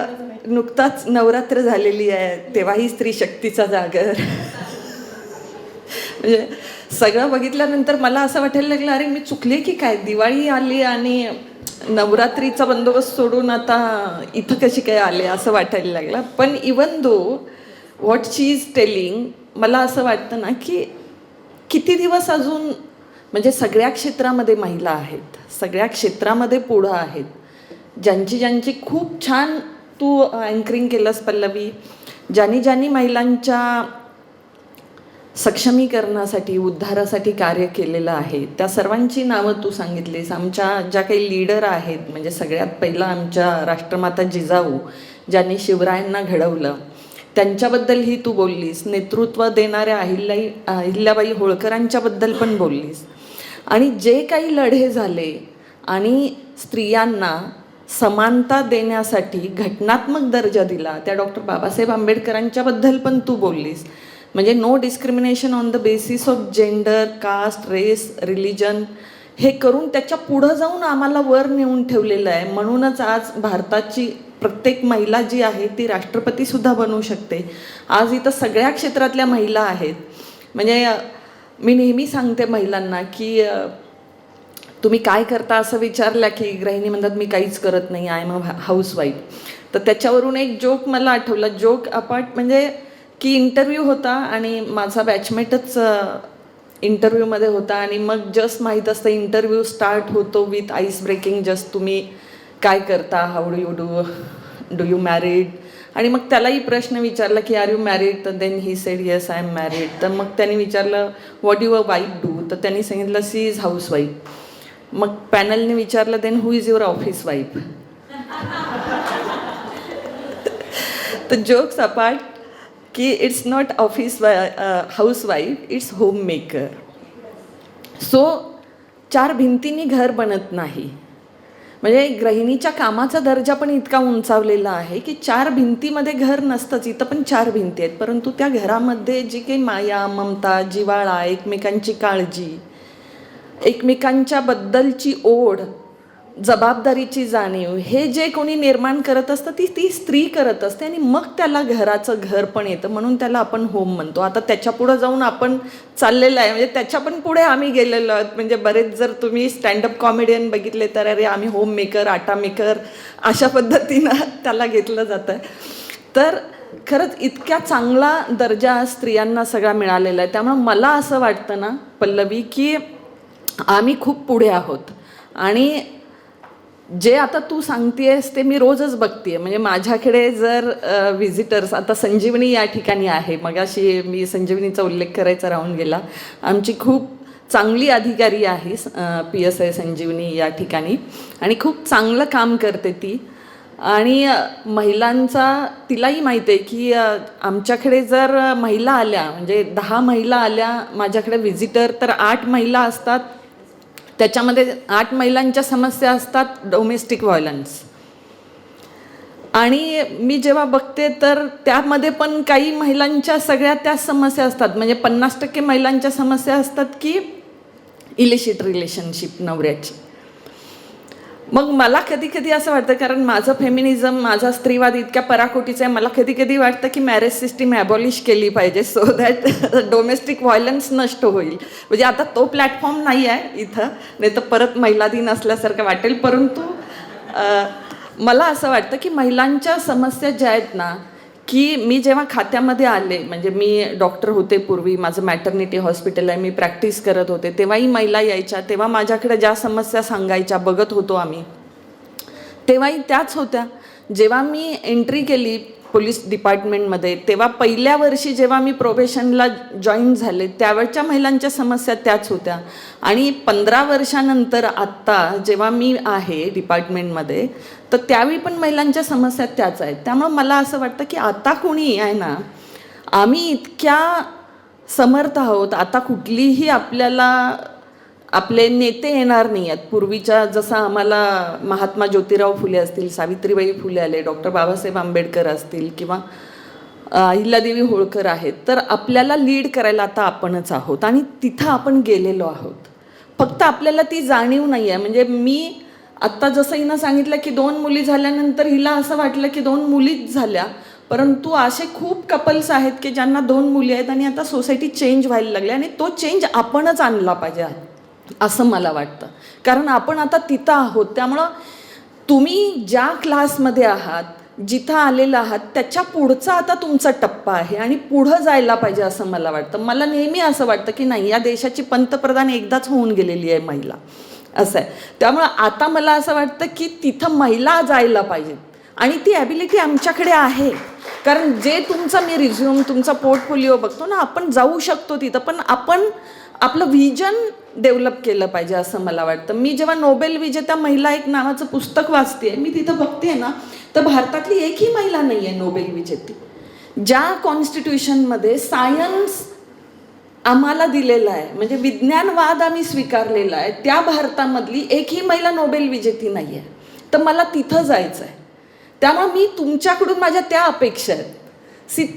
नुकताच नवरात्र झालेली आहे, तेव्हाही स्त्री शक्तीचा जागर. म्हणजे सगळं बघितल्यानंतर मला असं वाटायला लागलं अरे मी चुकले की काय, दिवाळी आली आणि नवरात्रीचा बंदोबस्त सोडून आता इथं कशी काय आले असं वाटायला लागलं. पण even though what she is telling, मला असं वाटतं ना की किती दिवस अजून, म्हणजे सगळ्या क्षेत्रामध्ये महिला आहेत, सगळ्या क्षेत्रामध्ये पुढं आहेत, ज्यांची खूप छान तू अँकरिंग केलंस पल्लवी, ज्यांनी महिलांच्या सक्षमीकरणासाठी, उद्धारासाठी कार्य केलेलं आहे, त्या सर्वांची नावं तू सांगितलीस. आमच्या ज्या काही लीडर आहेत, म्हणजे सगळ्यात पहिला आमच्या राष्ट्रमाता जिजाऊ, ज्यांनी शिवरायांना घडवलं, त्यांच्याबद्दलही तू बोललीस. नेतृत्व देणाऱ्या अहिल्याबाई होळकरांच्याबद्दल पण बोललीस. आणि जे काही लढे झाले आणि स्त्रियांना समानता देण्यासाठी घटनात्मक दर्जा दिला, त्या डॉक्टर बाबासाहेब आंबेडकरांच्याबद्दल पण तू बोललीस. म्हणजे no discrimination on the basis of gender, caste, race, religion, हे करून त्याच्या पुढं जाऊन आम्हाला वर नेऊन ठेवलेलं आहे. म्हणूनच आज भारताची प्रत्येक महिला जी आहे ती राष्ट्रपतीसुद्धा बनू शकते. आज इथं सगळ्या क्षेत्रातल्या महिला आहेत. म्हणजे मी नेहमी सांगते महिलांना की तुम्ही काय करता असं विचारलं की गृहिणी म्हणतात मी काहीच करत नाही, आय एम अ हाऊसवाईफ. तर त्याच्यावरून एक जोक मला आठवला. जोक अपार्ट म्हणजे की इंटरव्ह्यू होता आणि माझा बॅचमेटच इंटरव्ह्यूमध्ये होता आणि मग जस्ट माहीत असतं इंटरव्ह्यू स्टार्ट होतो विथ आईस ब्रेकिंग, जस्ट तुम्ही काय करता, हाऊ डू यू मॅरिड, आणि मग त्यालाही प्रश्न विचारला की आर यू मॅरिड, तर then he said yes I am married. तर मग त्यांनी विचारलं व्हॉट युअर वाईफ डू, तर त्यांनी सांगितलं सी इज हाऊसवाईफ. मग पॅनलने विचारलं then who is your office wife. तर जोक्स अपार्ट की it's not office housewife, it's home maker. So चार भिंतींनी घर बनत नाही. म्हणजे गृहिणीच्या कामाचा दर्जा पण इतका उंचावलेला आहे की चार भिंतीमध्ये घर नसतंच. इथं पण चार भिंती आहेत, परंतु त्या घरामध्ये जी काही माया, ममता, जिव्हाळा, एकमेकांची काळजी, एकमेकांच्या बद्दलची ओढ, जबाबदारीची जाणीव, हे जे कोणी निर्माण करत असतं ती स्त्री करत असते आणि मग त्याला घराचं घर पण येतं. म्हणून त्याला आपण होम म्हणतो. आता त्याच्या पुढं जाऊन आपण चाललेलं आहे, म्हणजे त्याच्या पण पुढे आम्ही गेलेलो आहोत. म्हणजे बरेच जर तुम्ही स्टँडअप कॉमेडियन बघितले तर अरे आम्ही होम मेकर, आटा मेकर, अशा पद्धतीनं त्याला घेतलं जातं. तर खरंच इतक्या चांगला दर्जा स्त्रियांना सगळा मिळालेला आहे. त्यामुळं मला असं वाटतं ना पल्लवी, की आम्ही खूप पुढे आहोत. आणि जे आता तू सांगतेस ते मी रोजच बघतेय. म्हणजे माझ्याकडे जर व्हिजिटर्स, आता संजीवनी या ठिकाणी आहे, मगाशी मी संजीवनीचा उल्लेख करायचा राहून गेला. आमची खूप चांगली अधिकारी आहे PSI संजीवनी या ठिकाणी, आणि खूप चांगलं काम करते ती. आणि महिलांचा तिलाही माहिती आहे की आमच्याकडे जर महिला आल्या, म्हणजे 10 महिला आल्या माझ्याकडे व्हिजिटर, तर 8 महिला असतात. त्याच्यामध्ये 8 महिलांच्या समस्या असतात डोमेस्टिक व्हायलन्स. आणि मी जेव्हा बघते तर त्यामध्ये पण काही महिलांच्या सगळ्या त्याच समस्या असतात. म्हणजे 50% महिलांच्या समस्या असतात की इलिशिट रिलेशनशिप नवऱ्याची. मग मला कधी कधी असं वाटतं, कारण माझं फेमिनिझम, माझा स्त्रीवाद इतक्या पराकोटीचा आहे, मला कधी कधी वाटतं की मॅरेज सिस्टीम ॲबॉलिश केली पाहिजे, सो दॅट डोमेस्टिक व्हायलन्स नष्ट होईल. म्हणजे आता तो प्लॅटफॉर्म नाही आहे इथं, नाही तर परत महिला दिन असल्यासारखं वाटेल. परंतु मला असं वाटतं की महिलांच्या समस्या ज्या आहेत ना, की मी जेव्हा खात्यामध्ये आले, म्हणजे मी डॉक्टर होते पूर्वी, माझं मॅटर्निटी हॉस्पिटल आहे, मी प्रॅक्टिस करत होते, तेव्हाही महिला यायच्या, तेव्हा माझ्याकडे ज्या समस्या सांगायच्या, बघत होतो आम्ही, तेव्हाही त्याच होत्या. जेव्हा मी एंट्री केली पोलीस डिपार्टमेंटमध्ये, तेव्हा पहिल्या वर्षी जेव्हा मी प्रोबेशनला जॉईन झाले, त्यावेळच्या महिलांच्या समस्या त्याच होत्या. आणि 15 वर्षानंतर आत्ता जेव्हा मी आहे डिपार्टमेंटमध्ये, तर त्यावेळी पण महिलांच्या समस्या त्याच आहेत. त्यामुळं मला असं वाटतं की आता कोणी आहे ना, आम्ही इतक्या समर्थ आहोत, आता कुठलीही आपल्याला आपले नेते येणार नाही आहेत. पूर्वीच्या जसं आम्हाला महात्मा ज्योतिराव फुले असतील, सावित्रीबाई फुले आले, डॉक्टर बाबासाहेब आंबेडकर असतील, किंवा अहिल्यादेवी होळकर आहेत, तर आपल्याला लीड करायला आता आपणच आहोत. आणि तिथं आपण गेलेलो आहोत, फक्त आपल्याला ती जाणीव नाही आहे. म्हणजे मी आत्ता जसं हिनं सांगितलं की 2 मुली झाल्यानंतर हिला असं वाटलं की 2 मुलीच झाल्या, परंतु असे खूप कपल्स आहेत की ज्यांना 2 मुली आहेत, आणि आता सोसायटी चेंज व्हायला लागली, आणि तो चेंज आपणच आणला पाहिजे असं मला वाटतं. कारण आपण आता तिथं आहोत. त्यामुळं तुम्ही ज्या क्लासमध्ये आहात, जिथं आलेला आहात, त्याच्या पुढचा आता तुमचा टप्पा आहे, आणि पुढं जायला पाहिजे असं मला वाटतं. मला नेहमी असं वाटतं की नाही, या देशाची पंतप्रधान एकदाच होऊन गेलेली आहे महिला, असं आहे. त्यामुळं आता मला असं वाटतं की तिथं महिला जायला पाहिजेत, आणि ती ॲबिलिटी आमच्याकडे आहे. कारण जे तुमचा मी रिझ्यूम, तुमचा पोर्टफोलिओ बघतो ना, आपण जाऊ शकतो तिथं, पण आपण आपलं व्हिजन डेव्हलप केलं पाहिजे असं मला वाटतं. मी जेव्हा नोबेल विजेत्या महिला एक नावाचं पुस्तक वाचते, मी तिथं बघते ना, तर भारतातली एकही महिला नाही आहे नोबेल विजेती. ज्या कॉन्स्टिट्यूशनमध्ये सायन्स आम्हाला दिलेला आहे, म्हणजे विज्ञानवाद आम्ही स्वीकारलेला आहे, त्या भारतामधली एकही महिला नोबेल विजेती नाही आहे. तर मला तिथं जायचं आहे. त्यामुळे मी तुमच्याकडून माझ्या त्या अपेक्षा आहेत.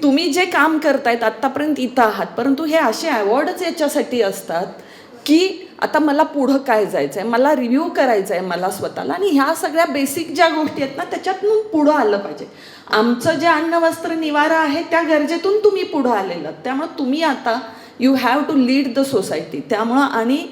तुम्ही जे काम करतायत आत्तापर्यंत इथं आहात, परंतु हे असे अवॉर्डच याच्यासाठी असतात की आता मला पुढं काय जायचं आहे, मला रिव्ह्यू करायचं आहे मला स्वतःला, आणि ह्या सगळ्या बेसिक ज्या गोष्टी आहेत ना, त्याच्यातून पुढं आलं पाहिजे. आमचं जे अन्न वस्त्र निवारा आहे त्या गरजेतून तुम्ही पुढं आलेलं, त्यामुळं तुम्ही आता you have to lead the society. त्यामुळं आणि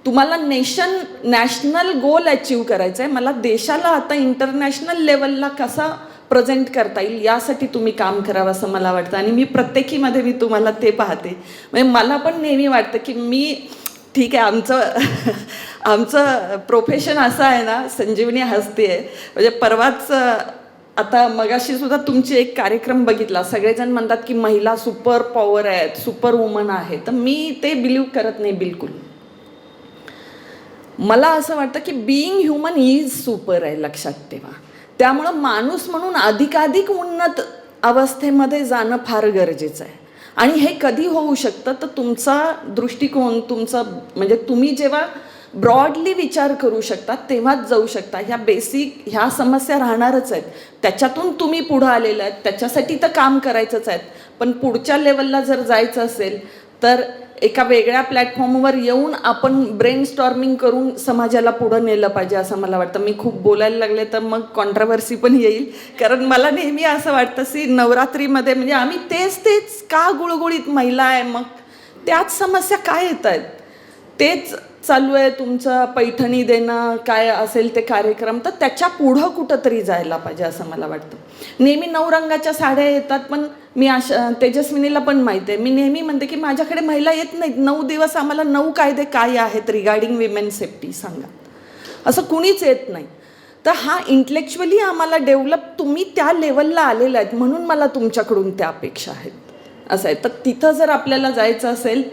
तुम्हाला नॅशनल गोल अचीव करायचं आहे. मला देशाला आता इंटरनॅशनल लेवलला कसा प्रेझेंट करता येईल यासाठी तुम्ही काम करावं असं मला वाटतं. आणि मी प्रत्येकीमध्ये मी तुम्हाला ते पाहते. म्हणजे मला पण नेहमी वाटतं की मी ठीक आहे, आमचं प्रोफेशन असं आहे ना, संजीवनी हसते आहे. म्हणजे परवाच आता मगाशी सुद्धा तुमची एक कार्यक्रम बघितला, सगळेजण म्हणतात की महिला सुपर पॉवर आहेत, सुपर वुमन आहे. तर मी ते बिलीव्ह करत नाही बिलकुल. मला असं वाटतं की बिईंग ह्युमन इज सुपर आहे, लक्षात ठेवा. त्यामुळं माणूस म्हणून अधिकाधिक उन्नत अवस्थेमध्ये जाणं फार गरजेचं आहे. आणि हे कधी होऊ शकतं तर तुमचा दृष्टिकोन, तुमचं म्हणजे तुम्ही जेव्हा ब्रॉडली विचार करू शकता तेव्हाच जाऊ शकता. ह्या बेसिक ह्या समस्या राहणारच आहेत, त्याच्यातून तुम्ही पुढं आलेलं आहेत, त्याच्यासाठी तर काम करायचंच आहेत. पण पुढच्या लेवलला जर जायचं असेल तर एका वेगळ्या प्लॅटफॉर्मवर येऊन आपण ब्रेन स्टॉर्मिंग करून समाजाला पुढं नेलं पाहिजे असं मला वाटतं. मी खूप बोलायला लागले तर मग कॉन्ट्राव्हर्सी पण येईल, कारण मला नेहमी असं वाटतं की नवरात्रीमध्ये म्हणजे आम्ही तेच का गुळगुळीत महिला आहे, मग त्याच समस्या काय येत आहेत, तेच चालू आहे तुमचं पैठणी देणं काय असेल ते कार्यक्रम, तर त्याच्या पुढं कुठंतरी जायला पाहिजे असं मला वाटतं. नेहमी 9 रंगाच्या साड्या येतात, पण मी तेजस्विनीला पण माहिती आहे, मी नेहमी म्हणते की माझ्याकडे महिला येत नाहीत. 9 दिवस आम्हाला 9 कायदे काय आहेत रिगार्डिंग विमेन सेफ्टी सांगा, असं कुणीच येत नाही. तर हा इंटेलेक्च्युअली आम्हाला डेव्हलप तुम्ही त्या लेवलला आलेला आहेत म्हणून मला तुमच्याकडून त्या अपेक्षा आहेत असं आहे. तर तिथं जर आपल्याला जायचं असेल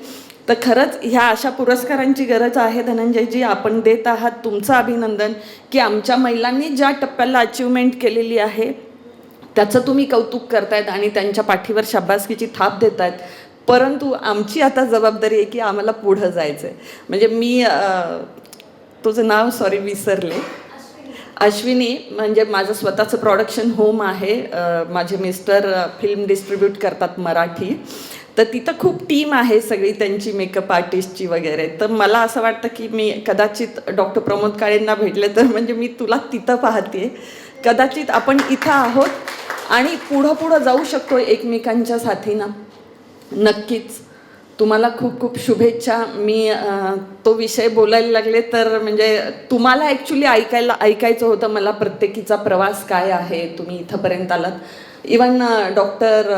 तर खरंच ह्या अशा पुरस्कारांची गरज आहे. धनंजयजी, आपण देत आहात, तुमचं अभिनंदन की आमच्या महिलांनी ज्या टप्प्याला अचिव्हमेंट केलेली आहे त्याचं तुम्ही कौतुक करतायत आणि त्यांच्या पाठीवर शाबासकीची थाप देत आहेत. परंतु आमची आता जबाबदारी आहे की आम्हाला पुढं जायचं आहे. म्हणजे मी तुझं नाव सॉरी विसरले, अश्विनी, म्हणजे माझं स्वतःचं प्रोडक्शन होम आहे. माझे मिस्टर फिल्म डिस्ट्रीब्यूट करतात मराठी, तर तिथं खूप टीम आहे सगळी त्यांची मेकअप आर्टिस्टची वगैरे. तर मला असं वाटतं की मी कदाचित डॉक्टर प्रमोद काळेंना भेटले तर म्हणजे मी तुला तिथं पाहते. कदाचित आपण इथं आहोत आणि पुढं जाऊ शकतो एकमेकांच्या साथीनं. नक्कीच तुम्हाला खूप खूप शुभेच्छा. मी तो विषय बोलायला लागले तर म्हणजे तुम्हाला ॲक्च्युली ऐकायचं होतं मला प्रत्येकीचा प्रवास काय आहे, तुम्ही इथंपर्यंत आलात. इवन डॉक्टर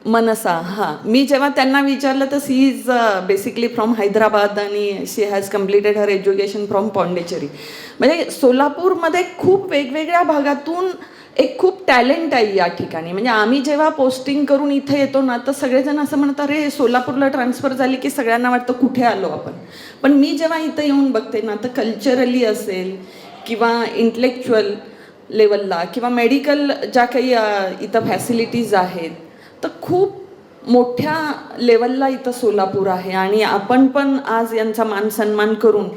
मनसा, हां, मी जेव्हा त्यांना विचारलं तर she is basically from Hyderabad आणि she has completed her education from Pondicherry. म्हणजे सोलापूरमध्ये खूप वेगवेगळ्या भागातून एक खूप टॅलेंट आहे या ठिकाणी. म्हणजे आम्ही जेव्हा पोस्टिंग करून इथे येतो ना तर सगळेजण असं म्हणतात अरे सोलापूरला ट्रान्सफर झाली की सगळ्यांना वाटतं कुठे आलो आपण. पण मी जेव्हा इथं येऊन बघते ना तर कल्चरली असेल किंवा इंटेलेक्च्युअल लेवलला किंवा मेडिकल ज्या काही इथं फॅसिलिटीज आहेत तर खूप मोठ्या लेवलला इथं सोलापूर आहे. आणि आपण पण आज यांचा मान सन्मान करून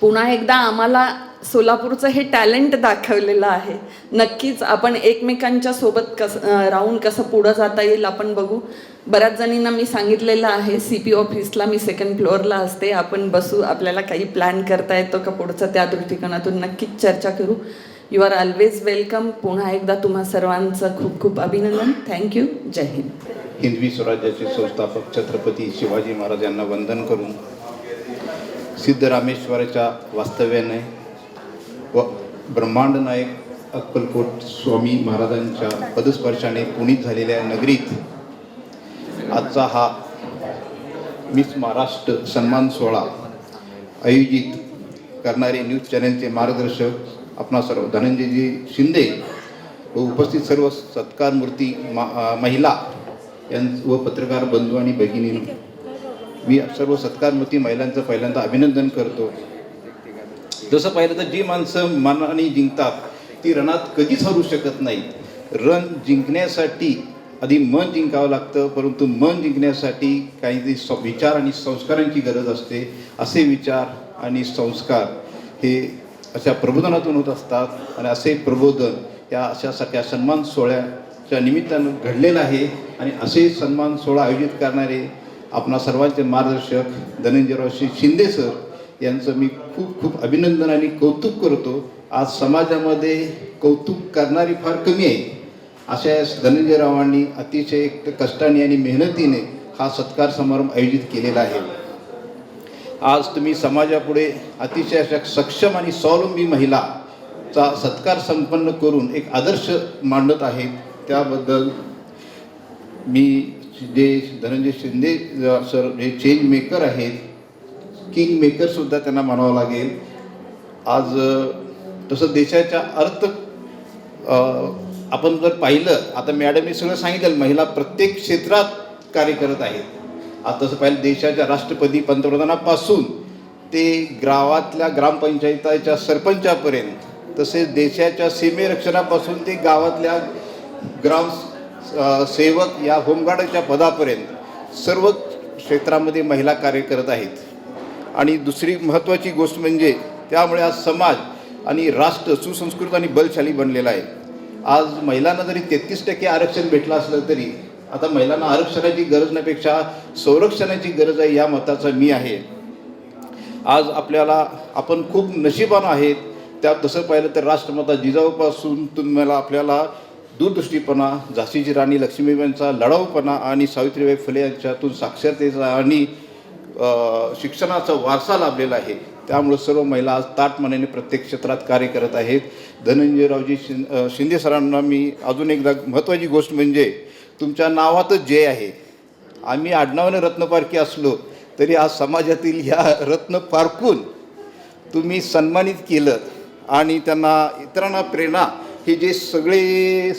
पुन्हा एकदा आम्हाला सोलापूरचं हे टॅलेंट दाखवलेलं आहे. नक्कीच आपण एकमेकांच्या सोबत राहून कसं पुढं जाता येईल आपण बघू. बऱ्याच जणींना मी सांगितलेलं आहे CP ऑफिसला मी 2nd फ्लोअरला असते, आपण बसू, आपल्याला काही प्लॅन करता येतो का पुढचं त्या दृष्टिकोनातून नक्कीच चर्चा करू. You are always welcome. पुन्हा एकदा तुम्हा सर्वांचं खूप खूप अभिनंदन. थँक्यू. जय हिंद. हिंदवी स्वराज्याचे संस्थापक छत्रपती शिवाजी महाराज यांना वंदन करून सिद्धरामेश्वराच्या वास्तव्याने व ब्रह्मांड नायक अक्कलकोट स्वामी महाराजांच्या पदस्पर्शाने पुनीत झालेल्या नगरीत आजचा हा मिस महाराष्ट्र सन्मान सोहळा आयोजित करणारे न्यूज चॅनलचे मार्गदर्शक आपणा सर्व धनंजयजी शिंदे व उपस्थित सर्व सत्कार मूर्ती महिला व पत्रकार बंधू आणि भगिनी, मी सर्व सत्कार मूर्ती महिलांचं पहिल्यांदा अभिनंदन करतो. जसं पाहिलं तर जी माणसं मनाने जिंकतात ती रणात कधीच हरू शकत नाही. रण जिंकण्यासाठी आधी मन जिंकावं लागतं, परंतु मन जिंकण्यासाठी काही विचार आणि संस्कारांची गरज असते. असे विचार आणि संस्कार हे अशा प्रबोधनातून होत असतात आणि असे प्रबोधन या अशासारख्या सन्मान सोहळ्याच्या निमित्तानं घडलेलं आहे. आणि असे सन्मान सोहळा आयोजित करणारे आपणा सर्वांचे मार्गदर्शक धनंजयराव शिंदे सर यांचं मी खूप खूप अभिनंदन आणि कौतुक करतो. आज समाजामध्ये कौतुक करणारी फार कमी आहे. अशा धनंजयरावांनी अतिशय कष्टाने आणि मेहनतीने हा सत्कार समारंभ आयोजित केलेला आहे. आज तुम्ही समाजापुढे अतिशय अशा सक्षम आणि स्वावलंबी महिलाचा सत्कार संपन्न करून एक आदर्श मांडत आहेत. त्याबद्दल मी जे धनंजय शिंदे सर जे चेंज मेकर आहेत, किंग मेकरसुद्धा त्यांना म्हणावं लागेल. आज तसं देशाच्या आपण जर पाहिलं, आता मॅडमने सगळं सांगितलं, महिला प्रत्येक क्षेत्रात कार्य करत आहेत. आता तसं पाहिलं देशाच्या राष्ट्रपती पंतप्रधानापासून ते गावातल्या ग्रामपंचायतीच्या सरपंचापर्यंत, तसेच देशाच्या सीमेरक्षणापासून ते गावातल्या ग्राम सेवक या होमगार्डच्या पदापर्यंत सर्व क्षेत्रामध्ये महिला कार्य करत आहेत. आणि दुसरी महत्त्वाची गोष्ट म्हणजे त्यामुळे आज समाज आणि राष्ट्र सुसंस्कृत आणि बलशाली बनलेला आहे. आज महिलांना जरी 33% आरक्षण भेटलं असलं तरी आता महिलांना आरक्षणाची गरज नसण्यापेक्षा संरक्षणाची गरज आहे या मताचा मी आहे. आज आपण खूप नशिबान आहेत. त्या तसं पाहिलं तर राष्ट्रमाता जिजाऊपासून तुम्हाला आपल्याला दूरदृष्टीपणा, झाशीची राणी लक्ष्मीबाईंचा लढाऊपणा आणि सावित्रीबाई फुले यांच्यातून साक्षरतेचा आणि शिक्षणाचा वारसा लाभलेला आहे. त्यामुळं सर्व महिला आज ताटमानेने प्रत्येक क्षेत्रात कार्य करत आहेत. धनंजयरावजी शिंदे सरांना मी अजून एकदा महत्त्वाची गोष्ट म्हणजे तुमच्या नावातच जय आहे. आम्ही आडनावाने रत्नपारखी असलो तरी आज समाजातील ह्या रत्न पारखून तुम्ही सन्मानित केलं आणि त्यांना इतरांना प्रेरणा हे जे सगळे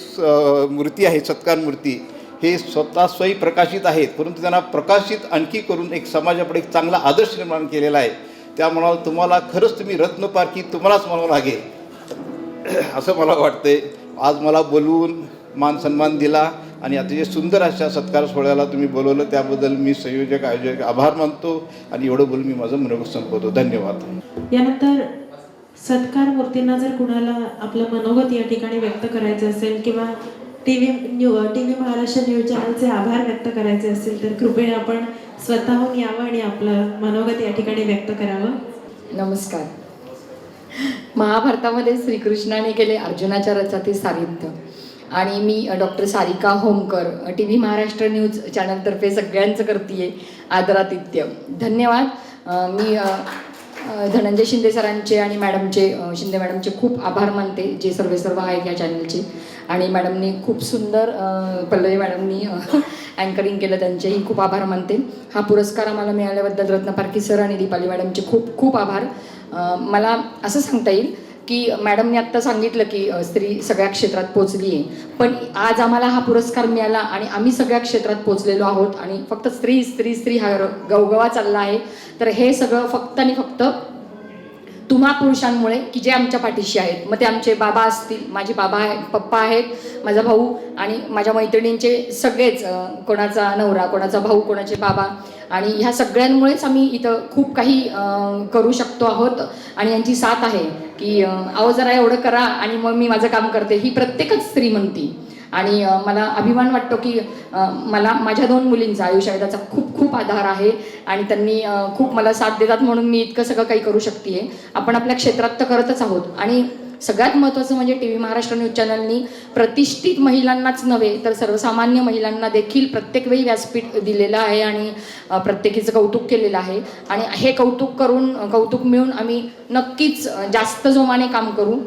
मूर्ती आहेत, सत्कार मूर्ती हे स्वतः स्वयं प्रकाशित आहेत, परंतु त्यांना प्रकाशित आणखी करून एक समाजापुढे एक चांगला आदर्श निर्माण केलेला आहे. त्यामुळे तुम्हाला खरंच तुम्ही रत्नपारखी तुम्हालाच म्हणावं लागेल असं मला वाटतंय. आज मला बोलवून मान सन्मान दिला आणि अतिशय सुंदर अशा सत्कार सोहळ्याला तुम्ही बोलवलं त्याबद्दल मी संयोजक आयोजक आभार मानतो आणि एवढं बोलून मी माझं मनोगत संपवतो. धन्यवाद. यानंतर सत्कार मूर्तींना जर कुणाला आपलं मनोगत या ठिकाणी व्यक्त करायचं असेल किंवा टी व्ही महाराष्ट्र न्यूज चॅनलचे आभार व्यक्त करायचे असतील तर कृपया आपण स्वतःहून यावं आणि आपलं मनोगत या ठिकाणी व्यक्त करावं. नमस्कार. महाभारतामध्ये श्रीकृष्णाने केले अर्जुनाच्या रथाचे सारिथ्य आणि मी doctor Sarika Homkar T V Maharashtra news चॅनलतर्फे सगळ्यांचं करते आदरातिथ्य. धन्यवाद. मी धनंजय शिंदे सरांचे आणि शिंदे मॅडमचे खूप आभार मानते जे सर्व आहेत या चॅनलचे. आणि मॅडमनी खूप सुंदर पल्लवी मॅडमनी अँकरिंग केलं त्यांचेही खूप आभार मानते. हा पुरस्कार आम्हाला मिळाल्याबद्दल रत्नपारखी सर आणि दीपाली मॅडमचे खूप खूप आभार. मला असं सांगता येईल की मॅडमने आत्ता सांगितलं की स्त्री सगळ्या क्षेत्रात पोचली आहे, पण आज आम्हाला हा पुरस्कार मिळाला आणि आम्ही सगळ्या क्षेत्रात पोचलेलो आहोत आणि फक्त स्त्री स्त्री स्त्री हा गवगवा चालला आहे. तर हे सगळं फक्त आणि फक्त तुम्हा पुरुषांमुळे की जे आमच्या पाठीशी आहेत. मग ते आमचे बाबा असतील, माझे बाबा आहे, पप्पा आहेत, माझा भाऊ आणि माझ्या मैत्रिणींचे सगळेच, कोणाचा नवरा, कोणाचा भाऊ, कोणाचे बाबा आणि ह्या सगळ्यांमुळेच आम्ही इथं खूप काही करू शकतो आहोत. आणि यांची साथ आहे की अहो जरा एवढं करा आणि मग मी माझं काम करते, ही प्रत्येकच स्त्री म्हणती. आणि मला अभिमान वाटतो की मला माझ्या 2 मुलींचा आयुष्यात त्याचा खूप खूप आधार आहे आणि त्यांनी खूप मला साथ देतात म्हणून मी इतकं सगळं काही करू शकते. आपण आपल्या क्षेत्रात तर करतच आहोत. आणि सगळ्यात महत्त्वाचं म्हणजे टी व्ही महाराष्ट्र न्यूज चॅनलनी प्रतिष्ठित महिलांनाच नव्हे तर सर्वसामान्य महिलांना देखील प्रत्येक वेळी व्यासपीठ दिलेलं आहे आणि प्रत्येकीचं कौतुक केलेलं आहे. आणि हे कौतुक मिळून आम्ही नक्कीच जास्त जोमाने काम करू.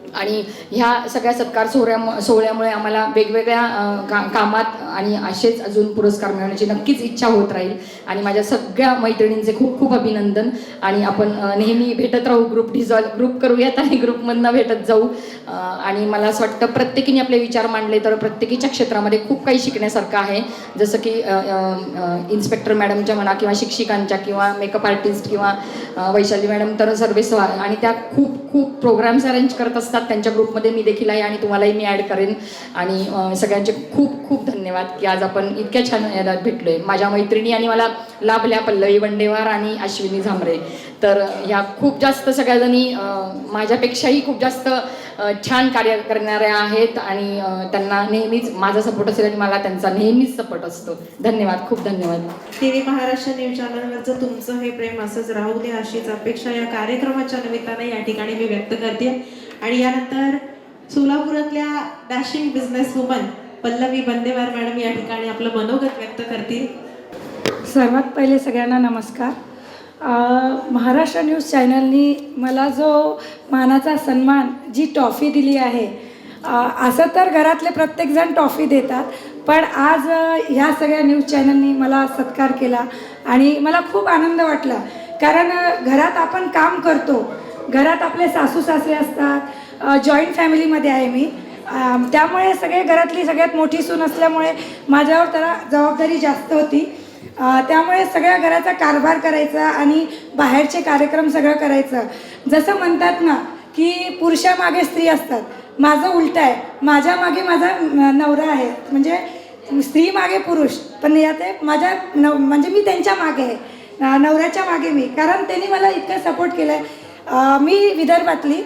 आणि ह्या सगळ्या सत्कार सोहळ्यामुळे आम्हाला वेगवेगळ्या कामात आणि असेच अजून पुरस्कार मिळवण्याची नक्कीच इच्छा होत राहील. आणि माझ्या सगळ्या मैत्रिणींचे खूप खूप अभिनंदन. आणि आपण नेहमी भेटत राहू, ग्रुप करूयात आणि ग्रुपमधनं भेटत जाऊ. आणि मला असं वाटतं प्रत्येकीने आपले विचार मांडले तर प्रत्येकीच्या क्षेत्रामध्ये खूप काही शिकण्यासारखं आहे. जसं की इन्स्पेक्टर मॅडमच्या म्हणा किंवा शिक्षिकांच्या किंवा मेकअप आर्टिस्ट किंवा वैशाली मॅडम तर सर्वेस्व आणि त्या खूप खूप प्रोग्राम्स अरेंज करत असतात. त्यांच्या ग्रुपमध्ये मी देखील आहे आणि तुम्हालाही मी ॲड करेन. आणि सगळ्यांचे खूप खूप धन्यवाद की आज आपण इतक्या छान याला भेटलोय. माझ्या मैत्रिणी आणि मला लाभल्या पल्लवी वंडेवार आणि अश्विनी झांबरे. तर ह्या खूप जास्त सगळ्याजणी माझ्यापेक्षाही खूप जास्त छान कार्य करणाऱ्या आहेत आणि त्यांना नेहमीच माझा सपोर्ट असेल आणि मला त्यांचा नेहमीच सपोर्ट असतो. धन्यवाद, खूप धन्यवाद. टी व्ही महाराष्ट्र न्यूज चॅनलवरचं तुमचं हे प्रेम असंच राहू दे अशीच अपेक्षा या कार्यक्रमाच्या निमित्ताने या ठिकाणी मी व्यक्त करते. आणि यानंतर सोलापुरातल्या dashing business woman Pallavi Bandewar madam या ठिकाणी आपलं मनोगत व्यक्त करतील. सर्वात पहिले सगळ्यांना नमस्कार. महाराष्ट्र न्यूज चॅनलनी मला जो मानाचा सन्मान, जी ट्रॉफी दिली आहे, असं तर घरातले प्रत्येकजण ट्रॉफी देतात, पण आज ह्या सगळ्या न्यूज चॅनलनी मला सत्कार केला आणि मला खूप आनंद वाटला. कारण घरात आपण काम करतो, घरात आपले सासू सासरे असतात, जॉईंट फॅमिलीमध्ये आहे मी, त्यामुळे सगळे घरातली सगळ्यात मोठी सून असल्यामुळे माझ्यावर त्याला जबाबदारी जास्त होती. त्यामुळे सगळ्या घराचा कारभार करायचा आणि बाहेरचे कार्यक्रम सगळं करायचं. जसं म्हणतात ना की पुरुषामागे स्त्री असतात, माझं उलटं आहे. माझ्या मागे माझा नवरा आहे, म्हणजे स्त्री मागे पुरुष, पण यात माझ्या म्हणजे मी त्यांच्या मागे आहे, नवऱ्याच्या मागे मी, कारण त्यांनी मला इतकं सपोर्ट केलं आहे. मी विदर्भातली,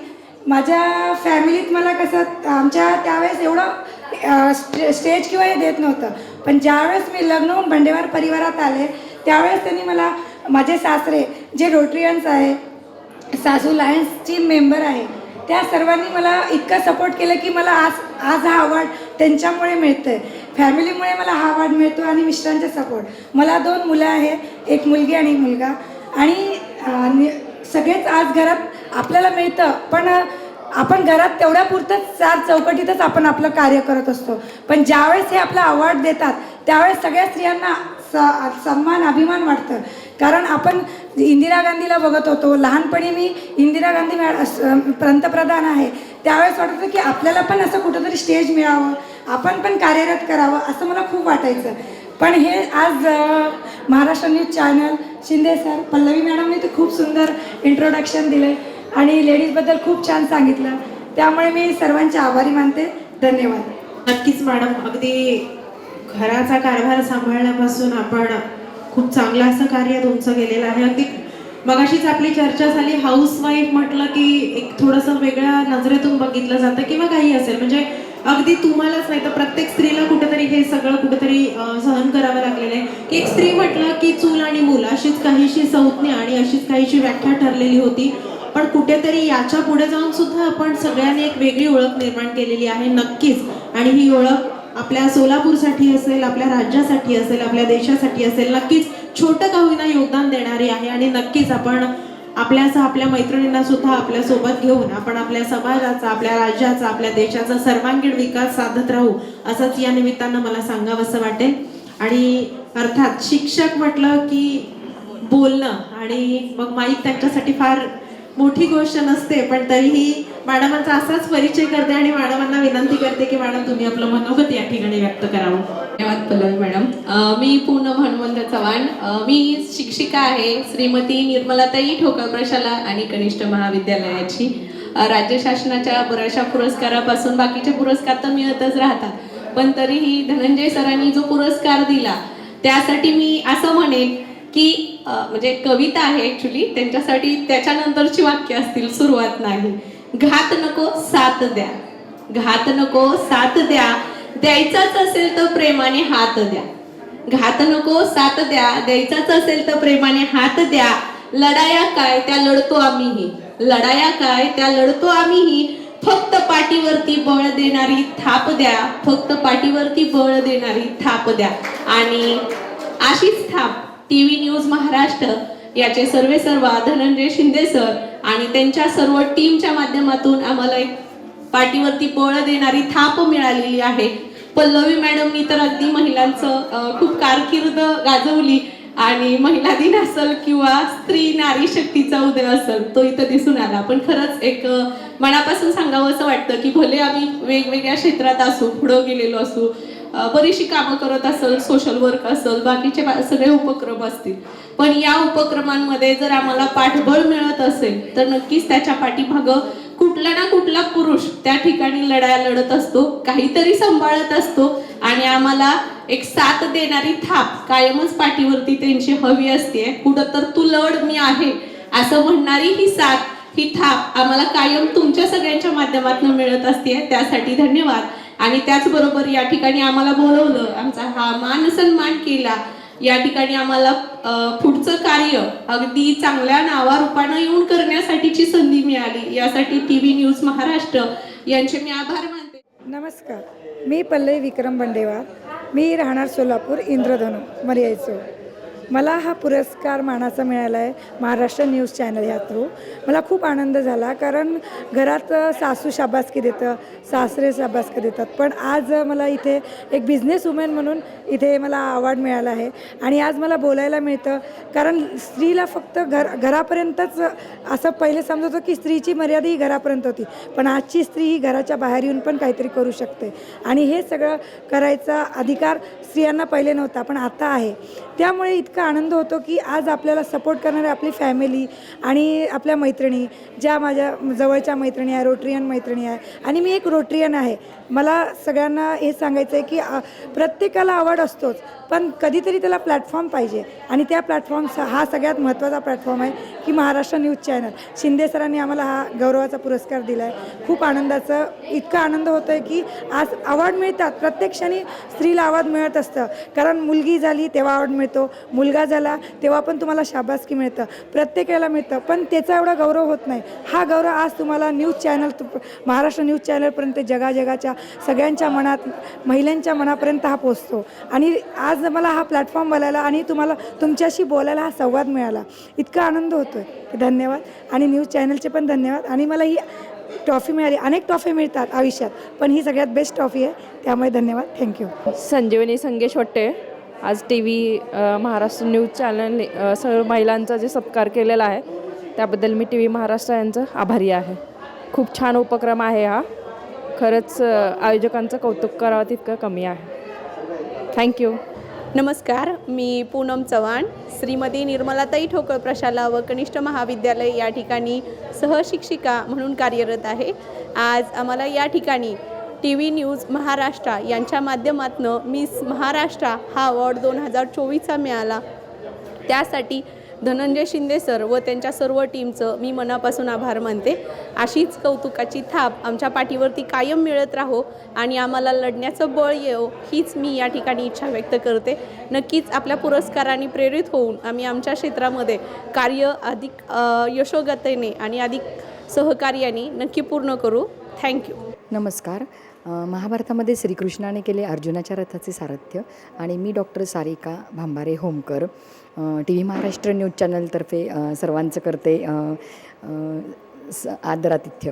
माझ्या फॅमिलीत मला कसं आमच्या त्यावेळेस एवढं स्टेज किंवा हे देत नव्हतं, पण ज्यावेळेस मी लग्न होऊन बंडेवार परिवारात आले त्यावेळेस त्यांनी मला, माझे सासरे जे रोटरियन्स आहे, सासू लायन्सची मेंबर आहे, त्या सर्वांनी मला इतकं सपोर्ट केलं की मला आज हा अवॉर्ड त्यांच्यामुळे मिळतं आहे. फॅमिलीमुळे मला हा अवॉर्ड मिळतो आणि मिस्टरांचा सपोर्ट. मला 2 मुलं आहे, एक मुलगी आणि एक मुलगा. आणि सगळेच आज घरात आपल्याला मिळतं, पण आपण घरात तेवढ्यापुरतंच 4 चौकटीतच आपण आपलं कार्य करत असतो. पण ज्यावेळेस हे आपला अवॉर्ड देतात त्यावेळेस सगळ्या स्त्रियांना सन्मान अभिमान वाटतं. कारण आपण इंदिरा गांधीला बघत होतो, लहानपणी मी इंदिरा गांधी पंतप्रधान आहे त्यावेळेस वाटत होतं की आपल्याला पण असं कुठंतरी स्टेज मिळावं, आपण पण कार्यरत करावं असं मला खूप वाटायचं. पण हे आज Maharashtra news channel, Shinde sir, Pallavi मॅडमने तर खूप सुंदर इंट्रोडक्शन दिलं आणि लेडीजबद्दल खूप छान सांगितलं, त्यामुळे मी सर्वांचे आभारी मानते. धन्यवाद. नक्कीच मॅडम, अगदी घराचा कारभार सांभाळण्यापासून आपण खूप चांगलं असं कार्य तुमचं केलेलं आहे. अगदी मगाशीच आपली चर्चा झाली, हाऊसवाईफ म्हटलं की एक थोडंसं वेगळ्या नजरेतून बघितलं जातं किंवा काही असेल, म्हणजे अगदी तुम्हालाच नाही तर प्रत्येक स्त्रीला कुठेतरी हे सगळं कुठेतरी सहन करावं लागलेलं आहे की एक स्त्री म्हटलं की चूल आणि मूल अशीच काहीशी संज्ञा आणि अशीच काहीशी व्याख्या ठरलेली होती. पण कुठेतरी याच्या पुढे जाऊन सुद्धा आपण सगळ्यांनी एक वेगळी ओळख निर्माण केलेली आहे नक्कीच. आणि ही ओळख आपल्या सोलापूरसाठी असेल, आपल्या राज्यासाठी असेल, आपल्या देशासाठी असेल, नक्कीच छोटं का होईना योगदान देणारी आहे. आणि नक्कीच आपण आपल्या मैत्रिणींना सुद्धा आपल्यासोबत घेऊन आपण आपल्या समाजाचा, आपल्या राज्याचा, आपल्या देशाचा सर्वांगीण विकास साधत राहू असंच या निमित्तानं मला सांगावंसं वाटेल. आणि अर्थात शिक्षक म्हटलं की बोलणं आणि मग माईक त्यांच्यासाठी फार मोठी गोष्ट नसते, पण तरीही मॅडमांचा असाच परिचय करते आणि मॅडमांना विनंती करते की मॅडम तुम्ही आपलं मनोगत या ठिकाणी व्यक्त करावं. धन्यवाद पल्लवी मॅडम. मी पूनम हनुमंत चव्हाण. मी शिक्षिका आहे, श्रीमती निर्मलाताई ठोका प्रशाला आणि कनिष्ठ महाविद्यालयाची. राज्य शासनाच्या बऱ्याचशा पुरस्कारापासून बाकीचे पुरस्कार तर मिळतच राहतात, पण तरीही धनंजय सरांनी जो पुरस्कार दिला त्यासाठी मी असं म्हणेन की म्हणजे कविता आहे ॲक्च्युली, त्यांच्यासाठी त्याच्यानंतरची वाक्य असतील, सुरुवात नाही. घात नको साथ द्या, घात नको साथ द्या, द्यायचाच असेल तर प्रेमाने हात द्या. घात नको साथ द्या, द्यायचाच असेल तर प्रेमाने हात द्या. लढाया काय त्या लढतो आम्हीही, लढाया काय त्या लढतो आम्हीही. फक्त पाठीवरती बळ देणारी थाप द्या, फक्त पाठीवरती बळ देणारी थाप द्या. आणि अशीच थाप TV न्यूज महाराष्ट्र याचे सर्वेसर्वा धनंजय शिंदे सर आणि त्यांच्या सर्व टीमच्या माध्यमातून आम्हाला एक पाठीवरती बळ देणारी थाप मिळालेली आहे. पल्लवी मॅडमनी तर अगदी महिलांचं खूप कारकीर्द गाजवली आणि महिला दिन असेल किंवा स्त्री नारी शक्तीचा उदय असेल तो इथं दिसून आला. पण खरंच एक मनापासून सांगावं असं वाटतं की भले आम्ही वेगवेगळ्या क्षेत्रात असू, पुढं गेलेलो असू, बरीचशी कामं करत असेल, सोशल वर्क असेल, बाकीचे सगळे उपक्रम असतील, पण या उपक्रमांमध्ये जर आम्हाला पाठबळ मिळत असेल तर नक्कीच त्याच्या पाठीमागं कुठला ना कुठला पुरुष त्या ठिकाणी लढाया लढत असतो, काहीतरी सांभाळत असतो आणि आम्हाला एक साथ देणारी थाप कायमच पाठीवरती त्यांची हवी असते. कुठं तर तू लढ, मी आहे असं म्हणणारी ही साथ, ही थाप आम्हाला कायम तुमच्या सगळ्यांच्या माध्यमातून मिळत असते. त्यासाठी धन्यवाद. आणि त्याचबरोबर या ठिकाणी आम्हाला बोलवलं, आमचा हा मान सन्मान केला, या ठिकाणी आम्हाला पुढचं कार्य अगदी चांगल्या नावारूपानं येऊन करण्यासाठीची संधी मिळाली, यासाठी TV न्यूज महाराष्ट्र यांचे मी आभार मानते. नमस्कार, मी पल्लवी विक्रम बंडेवार. मी राहणार सोलापूर, इंद्रधनु मर्यायचो. मला हा पुरस्कार मानाचा मिळाला आहे महाराष्ट्र न्यूज चॅनल ह्या थ्रू. मला खूप आनंद झाला, कारण घरात सासू शाबासकी देतं, सासरे शाबासकी देतात, पण आज मला इथे एक बिझनेस वुमेन म्हणून इथे मला अवॉर्ड मिळाला आहे. आणि आज मला बोलायला मिळतं, कारण स्त्रीला फक्त घरापर्यंतच असं पहिले समजत होतं की स्त्रीची मर्यादा ही घरापर्यंत होती, पण आजची स्त्री ही घराच्या बाहेर येऊन पण काहीतरी करू शकते. आणि हे सगळं करायचा अधिकार स्त्रियांना पहिले नव्हता, पण आता आहे. त्यामुळे इतका आनंद होतो की आज आपल्याला सपोर्ट करणारे आपली फॅमिली आणि आपल्या मैत्रिणी, ज्या माझ्या जवळच्या मैत्रिणी आहे, रोटरियन मैत्रिणी आहे, आणि मी एक रोटरियन आहे. मला सगळ्यांना हे सांगायचं आहे की प्रत्येकाला आवड असतोच, पण कधीतरी त्याला प्लॅटफॉर्म पाहिजे, आणि त्या प्लॅटफॉर्मचा हा सगळ्यात महत्त्वाचा प्लॅटफॉर्म आहे की महाराष्ट्र न्यूज चॅनल. शिंदे सरांनी आम्हाला हा गौरवाचा पुरस्कार दिला आहे. खूप आनंदाचं, इतका आनंद होतो आहे की आज अवॉर्ड मिळतात, प्रत्येक क्षणी स्त्रीला अवॉर्ड मिळत असतं, कारण मुलगी झाली तेव्हा अवॉर्ड मिळतो, मुलगा झाला तेव्हा पण तुम्हाला शाबासकी मिळतं, प्रत्येक वेळेला मिळतं, पण त्याचा एवढा गौरव होत नाही. हा गौरव आज तुम्हाला न्यूज चॅनल महाराष्ट्र न्यूज चॅनलपर्यंत जगाच्या सगळ्यांच्या मनात, महिलांच्या मनापर्यंत हा पोचतो. आणि आज मला हा प्लॅटफॉर्म बोलायला आणि तुम्हाला तुमच्याशी बोलायला हा संवाद मिळाला, इतका आनंद होतो आहे. धन्यवाद. आणि न्यूज चॅनलचे पण धन्यवाद. आणि मला ही ट्रॉफी मिळाली, अनेक ट्रॉफी मिळतात आयुष्यात, पण ही सगळ्यात बेस्ट ट्रॉफी आहे, त्यामुळे धन्यवाद. थँक्यू. संजीवनी संगेश वट्टे. आज टी व्ही महाराष्ट्र न्यूज चॅनलने सर्व महिलांचा जे सत्कार केलेला आहे त्याबद्दल मी टी व्ही महाराष्ट्र यांचं आभारी आहे. खूप छान उपक्रम आहे हा. खरंच आयोजकांचं कौतुक करावं तितकं कमी आहे. थँक्यू. नमस्कार, मी पूनम चव्हाण, श्रीमती निर्मलाताई ठोकळ प्रशाला व कनिष्ठ महाविद्यालय या ठिकाणी सहशिक्षिका म्हणून कार्यरत आहे. आज आम्हाला या ठिकाणी टी व्ही न्यूज महाराष्ट्र यांच्या माध्यमातून मिस महाराष्ट्र हा अवॉर्ड 2024चा मिळाला. त्यासाठी धनंजय शिंदे सर व त्यांच्या सर्व टीमचं मी मनापासून आभार मानते. अशीच कौतुकाची थाप आमच्या पाठीवरती कायम मिळत राहो आणि आम्हाला लढण्याचं बळ येवो हीच मी या ठिकाणी इच्छा व्यक्त करते. नक्कीच आपल्या पुरस्कारांनी प्रेरित होऊन आम्ही आमच्या क्षेत्रामध्ये कार्य अधिक यशोगतीने आणि अधिक सहकार्याने नक्की पूर्ण करू. थँक्यू. नमस्कार. महाभारतामध्ये श्रीकृष्णाने केले अर्जुनाच्या रथाचे सारथ्य आणि मी doctor Sarika Bhambare Homkar T V Maharashtra news चॅनलतर्फे सर्वांचं करते आदरातिथ्य.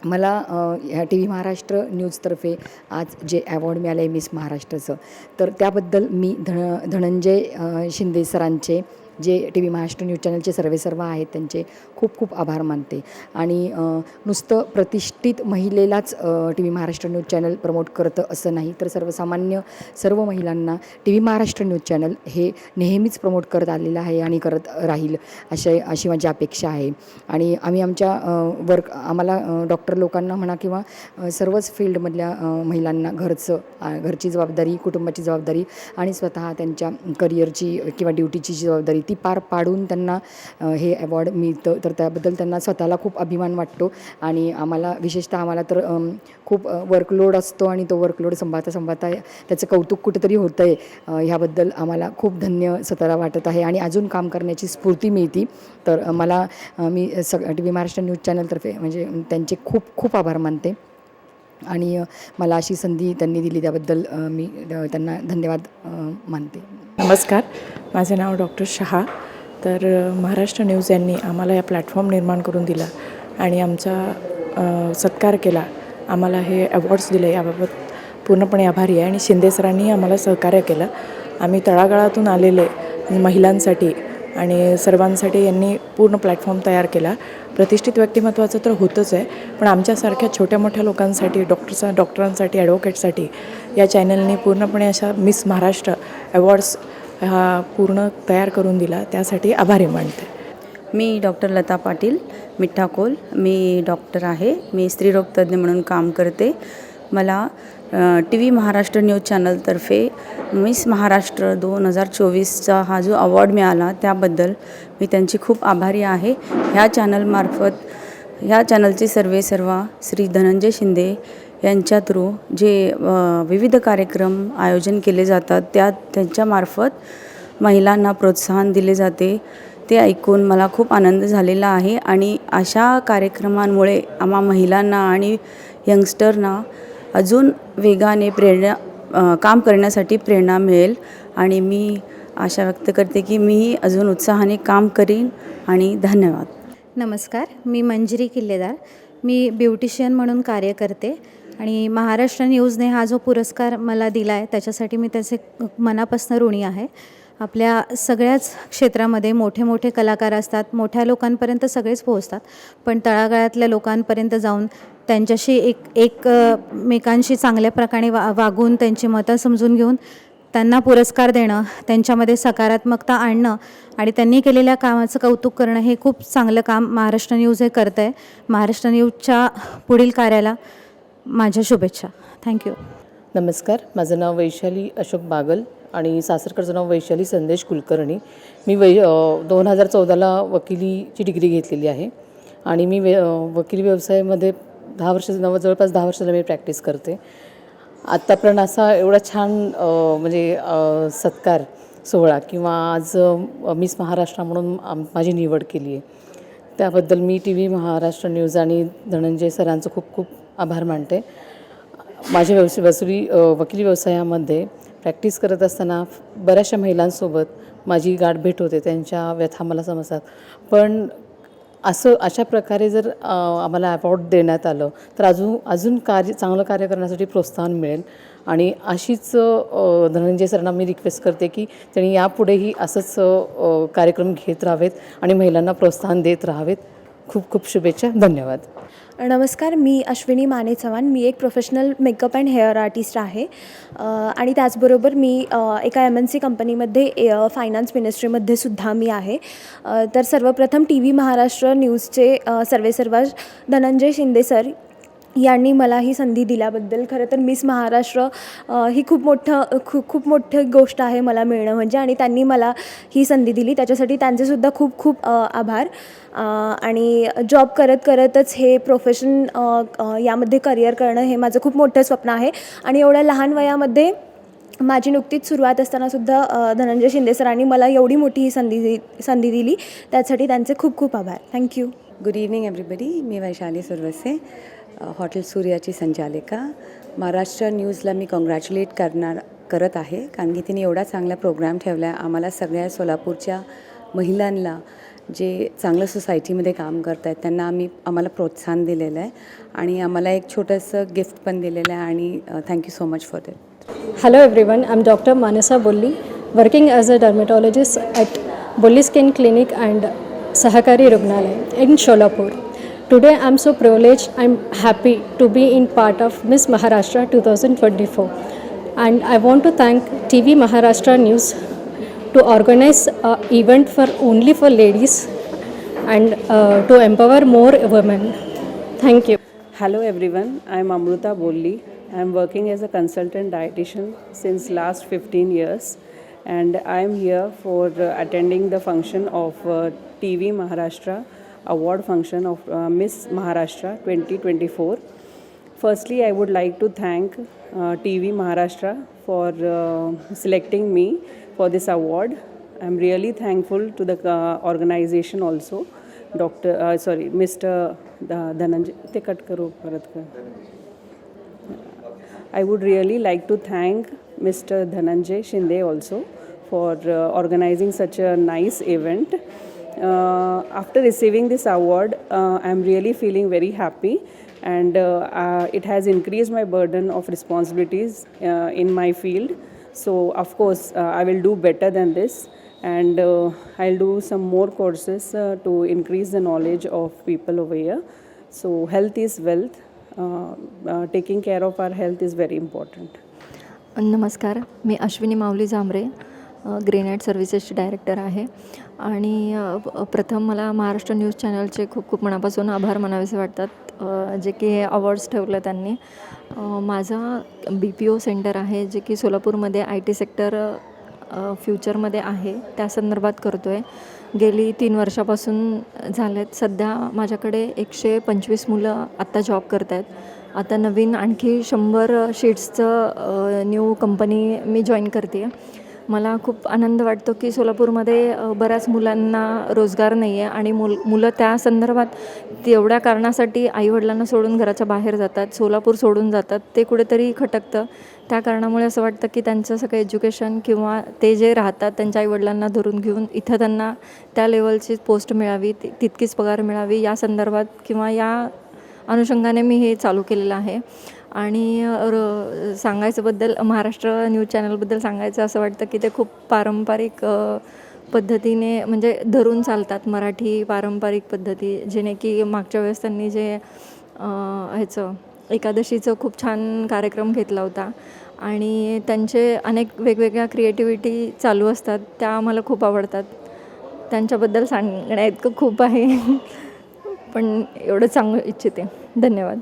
मला ह्या टी व्ही महाराष्ट्र न्यूजतर्फे आज जे ॲवॉर्ड मिळालं आहे मिस महाराष्ट्राचं, तर त्याबद्दल मी धनंजय शिंदे सरांचे, जे टी व्ही महाराष्ट्र न्यूज चॅनलचे सर्व आहेत, त्यांचे खूप खूप आभार मानते. आणि नुसतं प्रतिष्ठित महिलेलाच T V Maharashtra news channel promote करतं असं नाही, तर सर्वसामान्य सर्व महिलांना T V Maharashtra news channel हे नेहमीच प्रमोट करत आलेलं आहे आणि करत राहील अशी माझी अपेक्षा आहे. आणि आम्ही आमच्या आम्हाला डॉक्टर लोकांना म्हणा किंवा सर्वच फील्डमधल्या महिलांना घरची जबाबदारी, कुटुंबाची जबाबदारी आणि स्वतः त्यांच्या करिअरची किंवा ड्युटीची जबाबदारी ती पार पाडून त्यांना हे अवॉर्ड मिळतं, तर त्याबद्दल त्यांना स्वतःला खूप अभिमान वाटतो. आणि आम्हाला तर खूप वर्कलोड असतो आणि तो वर्कलोड सांभाळता त्याचं कौतुक कुठेतरी होतं आहे, ह्याबद्दल आम्हाला खूप धन्य स्वतःला वाटत आहे आणि अजून काम करण्याची स्फूर्ती मिळते. तर मी टी व्ही महाराष्ट्र न्यूज चॅनलतर्फे म्हणजे त्यांचे खूप खूप आभार मानते. आणि मला अशी संधी त्यांनी दिली त्याबद्दल मी त्यांना धन्यवाद मानते. नमस्कार, माझे नाव डॉक्टर शहा. तर महाराष्ट्र न्यूज यांनी आम्हाला या प्लॅटफॉर्म निर्माण करून दिला आणि आमचा सत्कार केला, आम्हाला हे अवॉर्ड्स दिले, याबाबत पूर्णपणे आभारी आहे. आणि शिंदे सरांनी आम्हाला सहकार्य केलं. आम्ही तळागाळातून आलेले महिलांसाठी आणि सर्वांसाठी यांनी पूर्ण प्लॅटफॉर्म तयार केला. प्रतिष्ठित व्यक्तिमत्वाचं तर होतंच आहे, पण आमच्यासारख्या छोट्या मोठ्या लोकांसाठी, डॉक्टरांसाठी, ॲडव्होकेटसाठी या चॅनलने पूर्णपणे अशा मिस महाराष्ट्र अवॉर्ड्स हा पूर्ण तयार करून दिला, त्यासाठी आभारी मानते. मी डॉक्टर लता पाटील मिठाकोल. मी डॉक्टर आहे. मी स्त्रीरोग तज्ज्ञ म्हणून काम करते. मला टी व्ही महाराष्ट्र न्यूज चॅनलतर्फे मिस महाराष्ट्र 2024चा हा जो अवॉर्ड मिळाला त्याबद्दल मी त्यांची खूप आभारी आहे. ह्या चॅनलचे सर्व श्री धनंजय शिंदे यांच्या थ्रू जे विविध कार्यक्रम आयोजन केले जातात त्यांच्यामार्फत महिलांना प्रोत्साहन दिले जाते, ते ऐकून मला खूप आनंद झालेला आहे. आणि अशा कार्यक्रमांमुळे आम्हा महिलांना आणि यंगस्टरना अजून वेगाने काम करण्यासाठी प्रेरणा मिळेल. आणि मी आशा व्यक्त करते की मी अजून उत्साहाने काम करीन. आणि धन्यवाद. नमस्कार, मी मंजिरी किल्लेदार. मी ब्युटिशियन म्हणून कार्य करते आणि महाराष्ट्र न्यूजने हा जो पुरस्कार मला दिला आहे त्याच्यासाठी मी त्याचे मनापासून ऋणी आहे. आपल्या सगळ्याच क्षेत्रामध्ये मोठे मोठे कलाकार असतात, मोठ्या लोकांपर्यंत सगळेच पोहोचतात, पण तळागाळातल्या लोकांपर्यंत जाऊन त्यांच्याशी एकमेकांशी चांगल्या प्रकारे वागून त्यांची मतं समजून घेऊन त्यांना पुरस्कार देणं, त्यांच्यामध्ये सकारात्मकता आणणं आणि त्यांनी केलेल्या कामाचं कौतुक करणं हे खूप चांगलं काम महाराष्ट्र न्यूज हे करतं आहे. महाराष्ट्र न्यूजच्या पुढील कार्याला माझ्या शुभेच्छा. थँक्यू. नमस्कार, माझं नाव वैशाली अशोक बागल आणि सासरकडचं नाव वैशाली संदेश कुलकर्णी. मी 2014ला वकिलीची डिग्री घेतलेली आहे आणि मी वकिली व्यवसायामध्ये जवळपास 10 वर्ष मी प्रॅक्टिस करते. आत्तापर्यंत असा एवढा छान सत्कार सोहळा किंवा आज मिस महाराष्ट्र म्हणून माझी निवड केली आहे, त्याबद्दल मी टी व्ही महाराष्ट्र न्यूज आणि धनंजय सरांचं खूप खूप आभार मानते. माझ्या वकिली व्यवसायामध्ये प्रॅक्टिस करत असताना बऱ्याचशा महिलांसोबत माझी गाठभेट होते, त्यांच्या व्यथा मला समजतात. पण अशा प्रकारे जर आम्हाला अवॉर्ड देण्यात आलं तर अजून चांगलं कार्य करण्यासाठी प्रोत्साहन मिळेल. आणि अशीच धनंजय सरांना मी रिक्वेस्ट करते की त्यांनी यापुढेही असंच कार्यक्रम घेत राहावेत आणि महिलांना प्रोत्साहन देत राहावेत. खूप खूप शुभेच्छा. धन्यवाद. नमस्कार, मी अश्विनी माने चव्हाण. मी एक professional makeup and hair artist आहे आणि त्याचबरोबर मी एका MNC कंपनीमध्ये फायनान्स मिनिस्ट्रीमध्ये सुद्धा मी आहे. तर सर्वप्रथम टी व्ही महाराष्ट्र न्यूजचे सर्वेसर्वा धनंजय शिंदे सर यांनी मला ही संधी दिल्याबद्दल, खरं तर मिस महाराष्ट्र ही खूप मोठी गोष्ट आहे मला मिळणं म्हणजे, आणि त्यांनी मला ही संधी दिली त्याच्यासाठी त्यांचेसुद्धा खूप खूप आभार. आणि जॉब करतच हे प्रोफेशन यामध्ये करिअर करणं हे माझं खूप मोठं स्वप्न आहे. आणि एवढ्या लहान वयामध्ये माझी नुकतीच सुरुवात असतानासुद्धा धनंजय शिंदे सरांनी मला एवढी मोठी ही संधी दिली, त्यासाठी त्यांचे खूप खूप आभार. थँक्यू. Good evening everybody. मी वैशाली सुरवसे, हॉटेल सूर्याची संचालिका. महाराष्ट्र न्यूजला मी कॉंग्रॅच्युलेट करत आहे, कारण की तिने एवढा चांगला प्रोग्राम ठेवला आहे. आम्हाला सगळ्या सोलापूरच्या महिलांना जे चांगलं सोसायटीमध्ये काम करत आहेत त्यांना आम्हाला प्रोत्साहन दिलेलं आहे आणि आम्हाला एक छोटंसं गिफ्ट पण दिलेलं आहे. आणि thank you so much for that. Hello everyone, I'm Dr. Manasa Bolli, working as a dermatologist at Bolli Skin Clinic and Sahakari Rugnalaya in Sholapur. Today I'm so privileged, I'm happy to be in part of Miss Maharashtra 2024, and I want to thank TV Maharashtra News to organize an event only for ladies and to empower more women. Thank you. Hello everyone, I am Amruta Bolli. I am working as a consultant dietitian since last 15 years, and I am here for attending the function of TV Maharashtra award function of Miss Maharashtra 2024. Firstly, I would like to thank TV Maharashtra for selecting me for this award. I am really thankful to the organization also. Mr. Dhananjay, te cut karo parat ka. I would really like to thank Mr. Dhananjay Shinde also for organizing such a nice event. After receiving this award, I am really feeling very happy, and it has increased my burden of responsibilities in my field. So of course I will do better than this, and I'll do some more courses to increase the knowledge of people over here. So health is wealth. Taking care of our health is very important. नमस्कार, मी अश्विनी माऊली जांभरे, ग्रेनाइट सर्व्हिसेसची डायरेक्टर आहे. आणि प्रथम मला महाराष्ट्र न्यूज चॅनलचे खूप खूप मनापासून आभार मानावेसे वाटतात, जे की हे अवॉर्ड्स ठेवलं त्यांनी. माझा BPO सेंटर आहे, जे की सोलापूरमध्ये IT सेक्टर फ्युचरमध्ये आहे, त्या संदर्भात करतो आहे. गेली 3 वर्षापासून झालेत. सध्या माझ्याकडे 125 मुलं आत्ता जॉब करत आहेत. आता नवीन आणखी 100 शीट्सचं न्यू कंपनी मी जॉईन करते आहे. मला खूप आनंद वाटतो की सोलापूरमध्ये बऱ्याच मुलांना रोजगार नाही आहे आणि मुलं त्या संदर्भात तेवढ्या कारणासाठी आईवडिलांना सोडून घराच्या बाहेर जातात, सोलापूर सोडून जातात. ते कुठेतरी खटकतं. त्या कारणामुळे असं वाटतं की त्यांचं सगळं एज्युकेशन किंवा ते जे राहतात त्यांच्या आईवडिलांना धरून घेऊन इथं त्यांना त्या लेवलची पोस्ट मिळावी, तितकीच पगार मिळावी, या संदर्भात किंवा या अनुषंगाने मी हे चालू केलेलं आहे. आणि सांगायचंबद्दल महाराष्ट्र न्यूज चॅनलबद्दल सांगायचं असं वाटतं की ते खूप पारंपरिक पद्धतीने म्हणजे धरून चालतात मराठी पारंपरिक पद्धती, जेणे की मागच्या वेळेस त्यांनी जे ह्याचं एकादशीचं खूप छान कार्यक्रम घेतला होता आणि त्यांचे अनेक वेगवेगळ्या क्रिएटिव्हिटी चालू असतात, त्या आम्हाला खूप आवडतात. त्यांच्याबद्दल सांगण्याइतकं खूप आहे, पण एवढं सांगू इच्छिते. धन्यवाद.